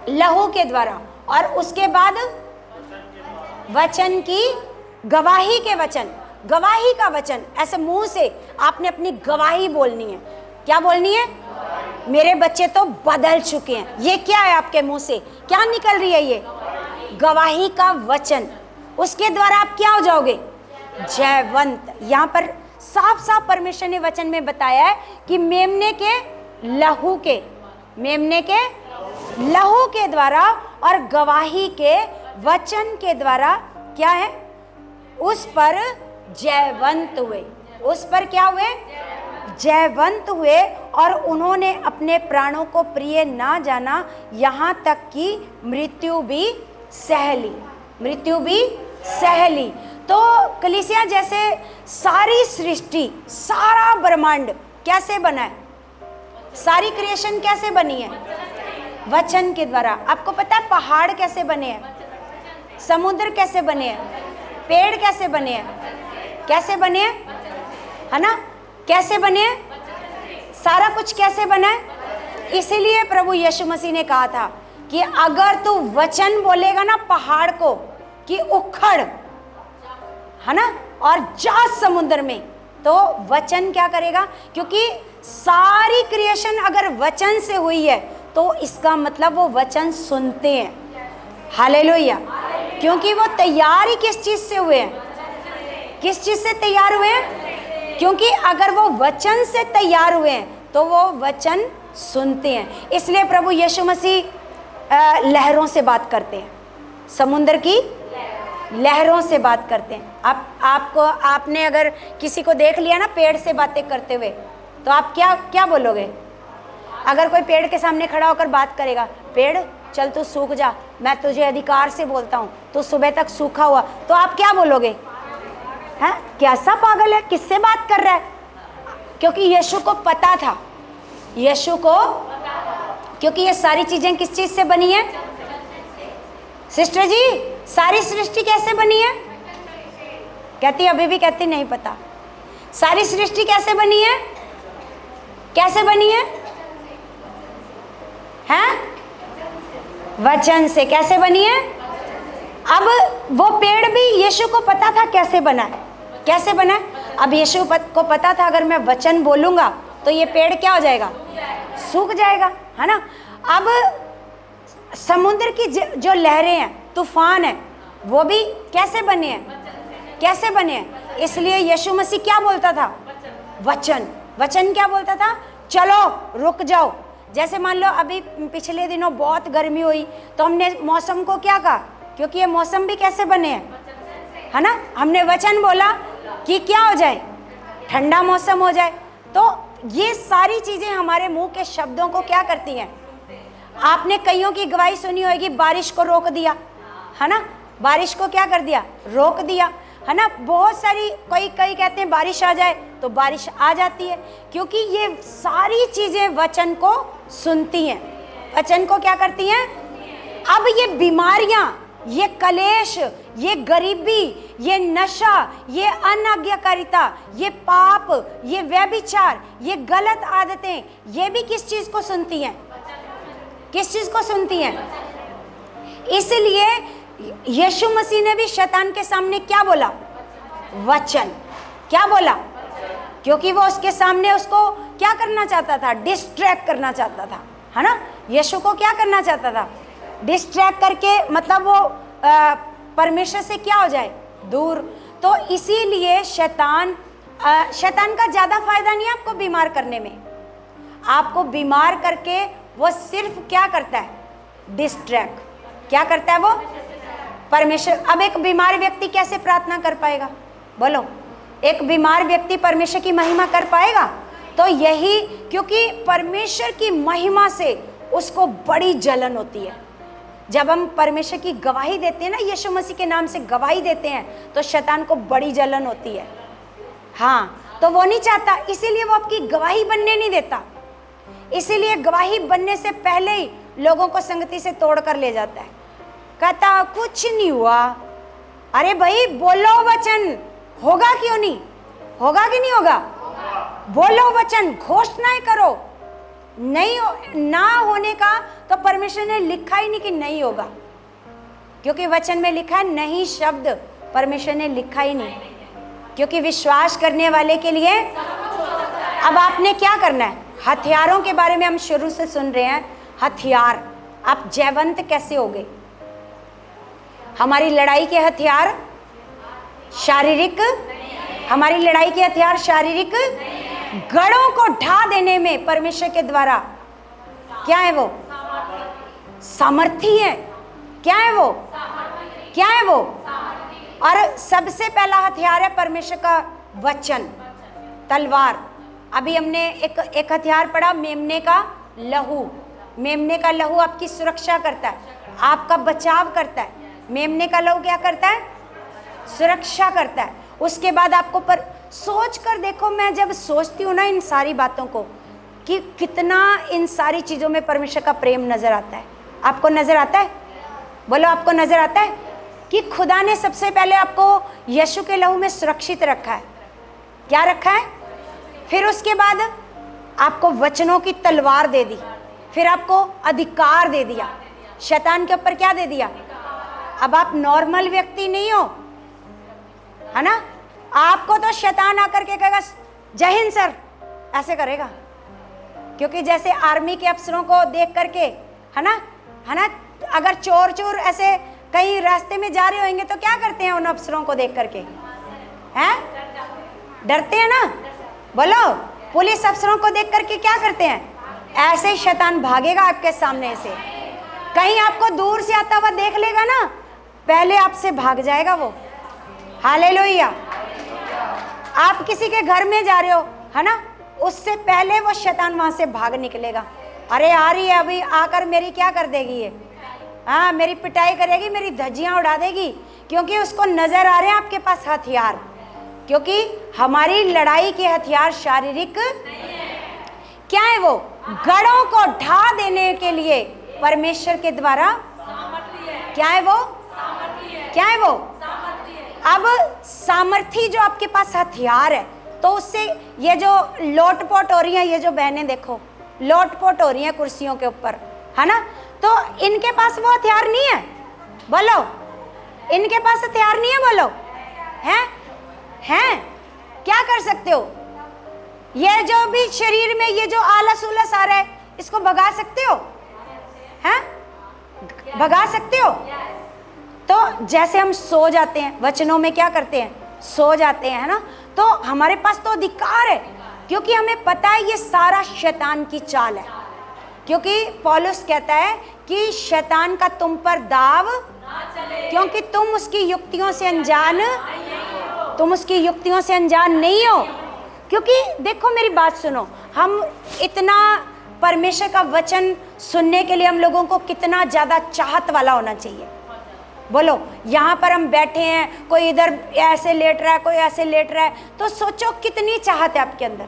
लहू के द्वारा, और उसके बाद वचन की गवाही के वचन, गवाही का वचन। ऐसे मुंह से आपने अपनी गवाही बोलनी है। क्या बोलनी है? मेरे बच्चे तो बदल चुके हैं। ये क्या है आपके मुंह से? क्या निकल रही है? ये गवाही का वचन। उसके द्वारा आप क्या हो जाओगे? जयवंत। यहाँ पर साफ साफ परमेश्वर ने वचन में बताया है कि मेमने के लहू के, मेमने के लहू के द्वारा और गवाही के वचन के द्वारा क्या है? उस पर जयवंत हुए। उस पर क्या हुए? जयवंत हुए। और उन्होंने अपने प्राणों को प्रिय ना जाना, यहाँ तक कि मृत्यु भी सह ली। मृत्यु भी सह ली। तो कलीसिया, जैसे सारी सृष्टि, सारा ब्रह्मांड कैसे बना है? सारी क्रिएशन कैसे बनी है? वचन के द्वारा। आपको पता है पहाड़ कैसे बने हैं? समुद्र कैसे बने हैं? पेड़ कैसे बने हैं? कैसे बने हैं? है ना? कैसे बने हैं? सारा कुछ कैसे बना है? इसीलिए प्रभु यीशु मसीह ने कहा था कि अगर तू वचन बोलेगा ना पहाड़ को कि उखड़, है ना, और जा समुद्र में, तो वचन क्या करेगा? क्योंकि सारी क्रिएशन अगर वचन से हुई है तो इसका मतलब वो वचन सुनते हैं। हालेलुया। क्योंकि वो तैयार ही किस चीज से हुए हैं? किस चीज से तैयार हुए हैं? क्योंकि अगर वो वचन से तैयार हुए हैं तो वो वचन सुनते हैं। इसलिए प्रभु यीशु मसीह लहरों से बात करते हैं, समुद्र की लहरों से बात करते हैं। आपने अगर किसी को देख लिया ना पेड़ से बातें करते हुए, तो आप क्या बोलोगे? अगर कोई पेड़ के सामने खड़ा होकर बात करेगा, पेड़ चल तू सूख जा, मैं तुझे अधिकार से बोलता हूँ, तू सुबह तक सूखा हुआ, तो आप क्या बोलोगे? हैं, कैसा पागल है, किससे बात कर रहा है? क्योंकि यीशु को पता था, यीशु को, क्योंकि ये सारी चीजें किस चीज से बनी है? सिस्टर जी, सारी सृष्टि कैसे बनी है? कहती अभी भी कहती नहीं पता। सारी सृष्टि कैसे बनी है? कैसे बनी है? हैं? वचन से। कैसे बनी है? अब वो पेड़ भी यीशु को पता था कैसे बना है, कैसे बना है। अब यीशु को पता था अगर मैं वचन बोलूंगा तो ये पेड़ क्या हो जाएगा? सूख जाएगा, है ना। अब समुद्र की जो लहरें हैं, तूफान है, वो भी कैसे बने हैं? कैसे बने हैं? इसलिए यीशु मसीह क्या बोलता था? वचन। वचन क्या बोलता था? चलो रुक जाओ। जैसे मान लो अभी पिछले दिनों बहुत गर्मी हुई, तो हमने मौसम को क्या कहा? क्योंकि ये मौसम भी कैसे बने हैं, है ना। हमने वचन बोला कि क्या हो जाए? ठंडा मौसम हो जाए। तो ये सारी चीजें हमारे मुंह के शब्दों को क्या करती हैं? आपने कईयों की गवाही सुनी होगी, बारिश को रोक दिया, है ना। बारिश को क्या कर दिया? रोक दिया, है ना। बहुत सारी कई कहते हैं बारिश आ जाए, तो बारिश आ जाती है, क्योंकि ये सारी चीजें वचन को सुनती हैं, वचन को क्या करती हैं। अब ये बीमारियां, ये कलेश, ये गरीबी, ये नशा, ये अनाज्ञाकारिता, ये पाप, ये व्यभिचार, ये गलत आदतें, ये भी किस चीज को सुनती हैं? किस चीज को सुनती हैं? इसलिए यीशु मसीह ने भी शैतान के सामने क्या बोला? वचन। क्या बोला? क्योंकि वो उसके सामने उसको क्या करना चाहता था? डिस्ट्रैक्ट करना चाहता था, है ना। यीशु को क्या करना चाहता था? डिस्ट्रैक्ट करके, मतलब वो परमेश्वर से क्या हो जाए? दूर। तो इसीलिए शैतान का ज्यादा फायदा नहीं है आपको बीमार करने में। आपको बीमार करके वो सिर्फ क्या करता है? डिस्ट्रैक्ट। क्या करता है वो? परमेश्वर। अब एक बीमार व्यक्ति कैसे प्रार्थना कर पाएगा? बोलो, एक बीमार व्यक्ति परमेश्वर की महिमा कर पाएगा? तो यही, क्योंकि परमेश्वर की महिमा से उसको बड़ी जलन होती है। जब हम परमेश्वर की गवाही देते हैं ना, यीशु मसीह के नाम से गवाही देते हैं, तो शैतान को बड़ी जलन होती है। हाँ, तो वो नहीं चाहता, इसीलिए वो आपकी गवाही बनने नहीं देता। इसीलिए गवाही बनने से पहले ही लोगों को संगति से तोड़ कर ले जाता है। कहता कुछ नहीं हुआ। अरे भाई बोलो वचन, होगा क्यों नहीं? होगा कि नहीं होगा? बोलो वचन, घोषणाएं करो। नहीं ना होने का तो परमेश्वर ने लिखा ही नहीं कि नहीं होगा, क्योंकि वचन में लिखा है नहीं शब्द परमेश्वर ने लिखा ही नहीं, क्योंकि विश्वास करने वाले के लिए। अब आपने क्या करना है? हथियारों के बारे में हम शुरू से सुन रहे हैं। हथियार, आप जयवंत कैसे होगे? हमारी लड़ाई के हथियार शारीरिक, हमारी लड़ाई के हथियार शारीरिक गढ़ों को ढा देने में परमेश्वर के द्वारा क्या है? वो सामर्थी है। क्या है वो? क्या है वो? और सबसे पहला हथियार है परमेश्वर का वचन, तलवार। अभी हमने एक हथियार पढ़ा, मेमने का लहू। मेमने का लहू आपकी सुरक्षा करता है, आपका बचाव करता है। मेमने का लहू क्या करता है? सुरक्षा करता है। उसके बाद आपको पर सोच कर देखो, मैं जब सोचती हूँ ना इन सारी बातों को, कि कितना इन सारी चीज़ों में परमेश्वर का प्रेम नजर आता है। आपको नजर आता है? बोलो, आपको नजर आता है कि खुदा ने सबसे पहले आपको यीशु के लहू में सुरक्षित रखा है। क्या रखा है? फिर उसके बाद आपको वचनों की तलवार दे दी, फिर आपको अधिकार दे दिया, शैतान के ऊपर क्या दे दिया? अब आप नॉर्मल व्यक्ति नहीं हो, है ना। आपको तो शैतान आकर के कहेगा जय हिंद सर, ऐसे करेगा, क्योंकि जैसे आर्मी के अफसरों को देख करके, है ना, अगर चोर ऐसे कहीं रास्ते में जा रहे होंगे तो क्या करते हैं? उन अफसरों को देख करके हैं, डरते हैं ना। बोलो, पुलिस अफसरों को देख करके क्या करते हैं? ऐसे ही शैतान भागेगा आपके सामने से। कहीं आपको दूर से आता हुआ देख लेगा ना, पहले आपसे भाग जाएगा वो। हालेलुया। आप किसी के घर में जा रहे हो, है ना, उससे पहले वो शैतान वहां से भाग निकलेगा। अरे आ रही है अभी, आकर मेरी क्या कर देगी ये, हाँ मेरी पिटाई करेगी, मेरी धज्जियां उड़ा देगी, क्योंकि उसको नजर आ रहे हैं आपके पास हथियार। क्योंकि हमारी लड़ाई के हथियार शारीरिक क्या है, वो गढ़ों को ढा देने के लिए परमेश्वर के द्वारा क्या है, वो क्या है, वो अब सामर्थी जो आपके पास हथियार है, तो उससे ये जो लोटपोट हो रही है, ये जो बहनें देखो लोटपोट हो रही हैं कुर्सियों के ऊपर, है ना, तो इनके पास वो हथियार नहीं है। बोलो, इनके पास हथियार नहीं है। बोलो, हैं क्या कर सकते हो? ये जो भी शरीर में ये जो आलस उलस आ रहा है, इसको भगा सकते हो? हैं, भगा सकते हो? तो जैसे हम सो जाते हैं, वचनों में क्या करते हैं, सो जाते हैं, है ना, तो हमारे पास तो अधिकार है, क्योंकि हमें पता है ये सारा शैतान की चाल है। क्योंकि पौलुस कहता है कि शैतान का तुम पर दाव क्योंकि तुम उसकी युक्तियों से अनजान, तुम उसकी युक्तियों से अनजान नहीं हो। क्योंकि देखो मेरी बात सुनो, हम इतना परमेश्वर का वचन सुनने के लिए हम लोगों को कितना ज़्यादा चाहत वाला होना चाहिए। बोलो, यहाँ पर हम बैठे हैं, कोई इधर ऐसे लेट रहा है, कोई ऐसे लेट रहा है, तो सोचो कितनी चाहत है आपके अंदर।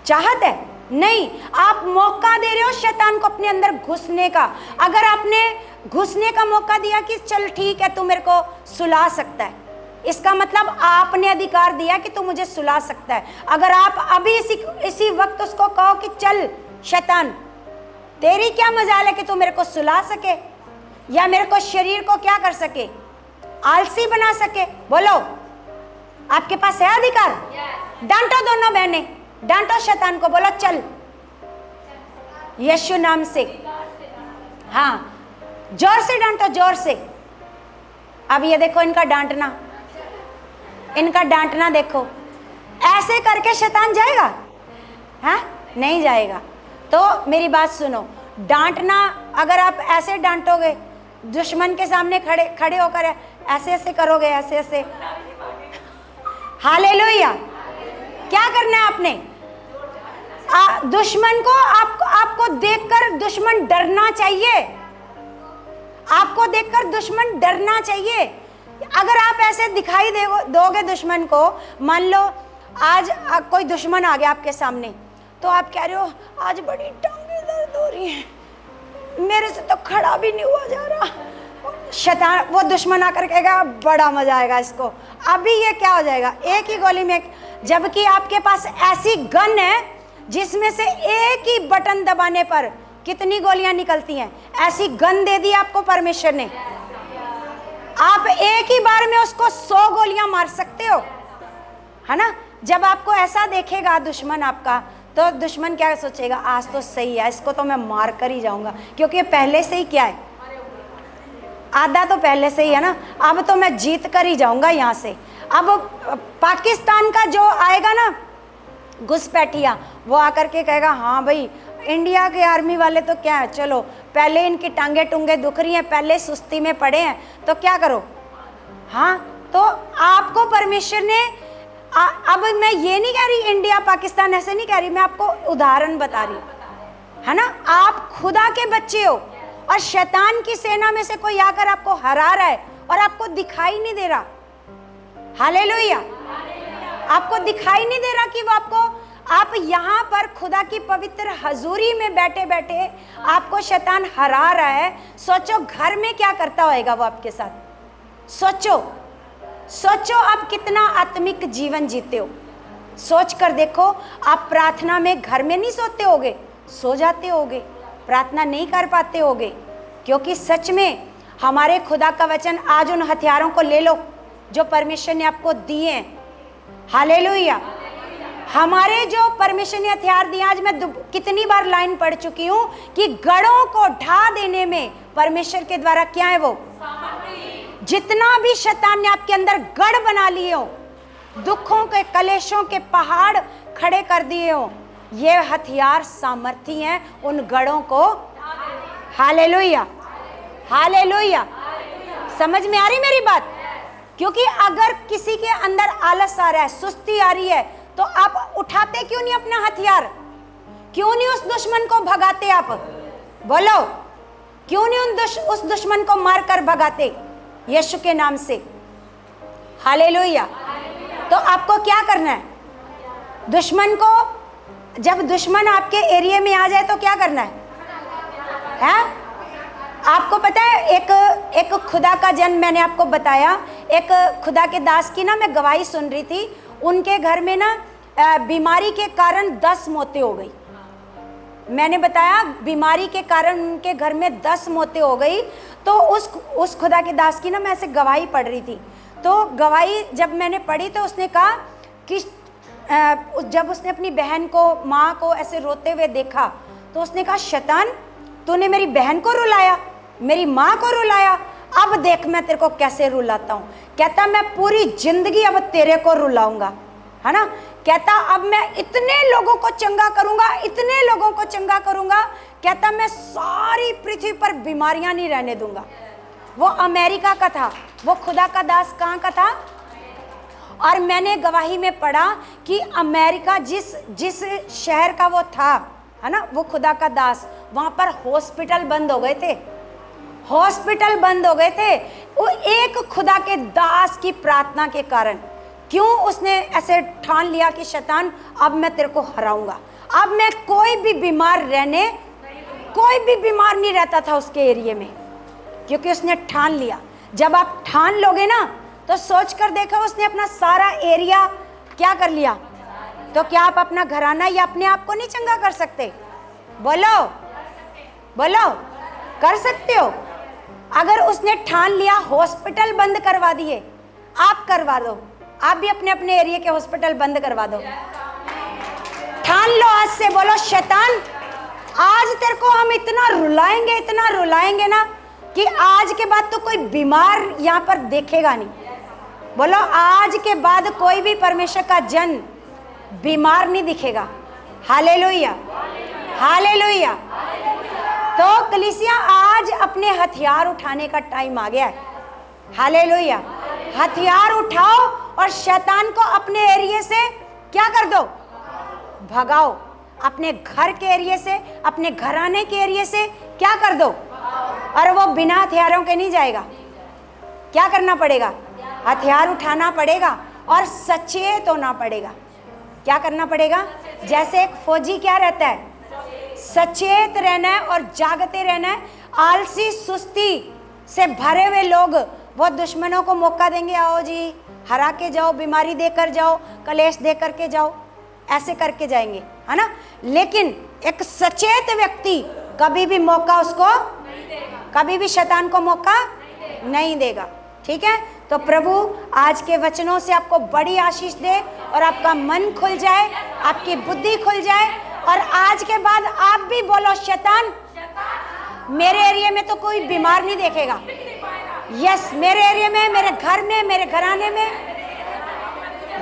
चाहत है नहीं, आप मौका दे रहे हो शैतान को अपने अंदर घुसने का। अगर आपने घुसने का मौका दिया कि चल ठीक है तू मेरे को सुला सकता है, इसका मतलब आपने अधिकार दिया कि तू मुझे सुला सकता है। अगर आप अभी इसी वक्त उसको कहो कि चल शैतान, तेरी क्या मजाल है कि तू मेरे को सुला सके या मेरे को शरीर को क्या कर सके, आलसी बना सके। बोलो, आपके पास है अधिकार। डांटो दोनों बहनें, डांटो शैतान को, बोलो चल यीशु नाम से। हाँ, जोर से डांटो, जोर से। अब ये देखो इनका डांटना, इनका डांटना देखो, ऐसे करके शैतान जाएगा? हाँ, नहीं जाएगा। तो मेरी बात सुनो, डांटना अगर आप ऐसे डांटोगे, दुश्मन के सामने खड़े होकर ऐसे ऐसे करोगे, ऐसे ऐसे, हालेलुया, क्या करना है आपने? दुश्मन को आपको देखकर दुश्मन डरना चाहिए। आपको देखकर दुश्मन डरना चाहिए। अगर आप ऐसे दिखाई दोगे दुश्मन को, मान लो आज कोई दुश्मन आ गया आपके सामने, तो आप कह रहे हो आज बड़ी टांगें दर्द हो रही हैं, मेरे से तो खड़ा भी नहीं हुआ जा रहा। शैतान, वो दुश्मन आकर कहेगा बड़ा मजा आएगा इसको, अभी ये क्या हो जाएगा एक ही गोली में। जबकि आपके पास ऐसी गन है जिसमें से एक ही बटन दबाने पर कितनी गोलियां निकलती हैं। ऐसी गन दे दी आपको परमेश्वर ने, आप एक ही बार में उसको 100 गोलियां मार सकते हो, है ना। जब आपको ऐसा देखेगा दुश्मन आपका, तो दुश्मन क्या सोचेगा, आज तो सही है, इसको तो मैं मार कर ही जाऊंगा, क्योंकि ये पहले से ही क्या है, आधा तो पहले से ही है ना, अब तो मैं जीत कर ही जाऊंगा यहाँ से। अब पाकिस्तान का जो आएगा ना घुसपैठिया, वो आकर के कहेगा हाँ भाई इंडिया के आर्मी वाले तो क्या है, चलो पहले इनकी टांगे टूंगे दुख रही हैं, पहले सुस्ती में पड़े हैं, तो क्या करो। हाँ, तो आपको परमेश्वर ने अब मैं ये नहीं कह रही इंडिया पाकिस्तान, ऐसे नहीं कह रही, मैं आपको उदाहरण बता रही, है ना। आप खुदा के बच्चे हो और शैतान की सेना में से कोई आकर आपको हरा रहा है और आपको दिखाई नहीं दे रहा। हालेलुया, आपको दिखाई नहीं दे रहा कि वो आप यहाँ पर खुदा की पवित्र हजूरी में बैठे बैठे आपको शैतान हरा रहा है। सोचो घर में क्या करता होगा वो आपके साथ। सोचो आप कितना आत्मिक जीवन जीते हो। सोच कर देखो, आप प्रार्थना में घर में नहीं सोते होगे, सो जाते होगे, प्रार्थना नहीं कर पाते होगे, क्योंकि सच में हमारे खुदा का वचन, आज उन हथियारों को ले लो जो परमेश्वर ने आपको दिए हैं। हालेलुया, हमारे जो परमेश्वर ने हथियार दिए, आज मैं कितनी बार लाइन पढ़ चुकी हूँ कि गढ़ों को ढा देने में परमेश्वर के द्वारा क्या है, वो जितना भी शैतान ने आपके अंदर गढ़ बना लिए हो, दुखों के कलेशों के पहाड़ खड़े कर दिए हो, ये हथियार सामर्थी हैं उन गढ़ों को। Hallelujah, hallelujah. समझ में आ रही मेरी बात? क्योंकि अगर किसी के अंदर आलस आ रहा है, सुस्ती आ रही है, तो आप उठाते क्यों नहीं अपना हथियार? क्यों नहीं उस दुश्मन को भगाते? आप बोलो, क्यों नहीं उस दुश्मन को मारकर भगाते यीशु के नाम से? हालेलुया। तो आपको क्या करना है? दुश्मन को, जब दुश्मन आपके एरिया में आ जाए तो क्या करना है? आपको पता है, एक खुदा का जन, मैंने आपको बताया, एक खुदा के दास की ना मैं गवाही सुन रही थी। उनके घर में ना बीमारी के कारण 10 मौतें हो गई। मैंने बताया बीमारी के कारण उनके घर में 10 मौतें हो गई। तो उस खुदा के दास की ना मैं ऐसे गवाही पढ़ रही थी। तो गवाही जब मैंने पढ़ी तो उसने कहा कि जब उसने अपनी बहन को, माँ को ऐसे रोते हुए देखा, तो उसने कहा, शैतान तूने मेरी बहन को रुलाया, मेरी माँ को रुलाया, अब देख मैं तेरे को कैसे रुलाता हूँ। कहता मैं पूरी जिंदगी अब तेरे को रुलाऊंगा, है ना। कहता अब मैं इतने लोगों को चंगा करूंगा, इतने लोगों को चंगा करूंगा। कहता मैं सारी पृथ्वी पर बीमारियां नहीं रहने दूंगा। वो अमेरिका का था, वो खुदा का दास कहाँ का था? और मैंने गवाही में पढ़ा कि अमेरिका जिस शहर का वो था, है ना, वो खुदा का दास, वहां पर हॉस्पिटल बंद हो गए थे, हॉस्पिटल बंद हो गए थे। वो एक खुदा के दास की प्रार्थना के कारण। क्यों? उसने ऐसे ठान लिया कि शैतान अब मैं तेरे को हराऊंगा, अब मैं कोई भी बीमार नहीं रहता था उसके एरिया में, क्योंकि उसने ठान लिया। जब आप ठान लोगे ना, तो सोच कर देखो, उसने अपना सारा एरिया क्या कर लिया। तो क्या आप अपना घराना या अपने आप को नहीं चंगा कर सकते? बोलो बोलो, कर सकते हो। अगर उसने ठान लिया हॉस्पिटल बंद करवा दिए, आप करवा दो, आप भी अपने अपने एरिया के हॉस्पिटल बंद करवा दो। ठान लो आज से, बोलो शैतान आज तेरे को हम इतना रुलाएंगे ना कि आज के बाद तो कोई बीमार यहाँ पर देखेगा नहीं। बोलो आज के बाद कोई भी परमेश्वर का जन बीमार नहीं दिखेगा। Hallelujah, hallelujah. तो कलीसिया आज अपने हथियार उठाने का टाइम आ गया है। हालेलुया। हथियार उठाओ और शैतान को अपने एरिया से क्या कर दो? भगाओ। अपने घर के एरिया से, अपने घराने के एरिया से क्या कर दो? और वो बिना हथियारों के नहीं जाएगा। क्या करना पड़ेगा? हथियार उठाना पड़ेगा और सचेत होना पड़ेगा। क्या करना पड़ेगा? जैसे एक फौजी क्या रहता है? सचेत रहना है और जागते रहना है। आलसी सुस्ती से भरे हुए लोग वो दुश्मनों को मौका देंगे, आओ जी हरा के जाओ, बीमारी देकर जाओ, कलेश दे करके जाओ, ऐसे करके जाएंगे, है ना। लेकिन एक सचेत व्यक्ति कभी भी मौका उसको कभी भी शैतान को मौका नहीं देगा। ठीक है, तो प्रभु आज के वचनों से आपको बड़ी आशीष दे और आपका मन खुल जाए, आपकी बुद्धि खुल जाए। और आज के बाद आप भी बोलो शैतान मेरे एरिया में तो कोई बीमार नहीं देखेगा। यस, मेरे एरिया में, मेरे घर में, मेरे घराने में,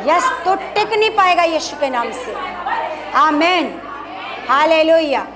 यस, तो टिक नहीं पाएगा यीशु के नाम से। आमीन, हालेलुया।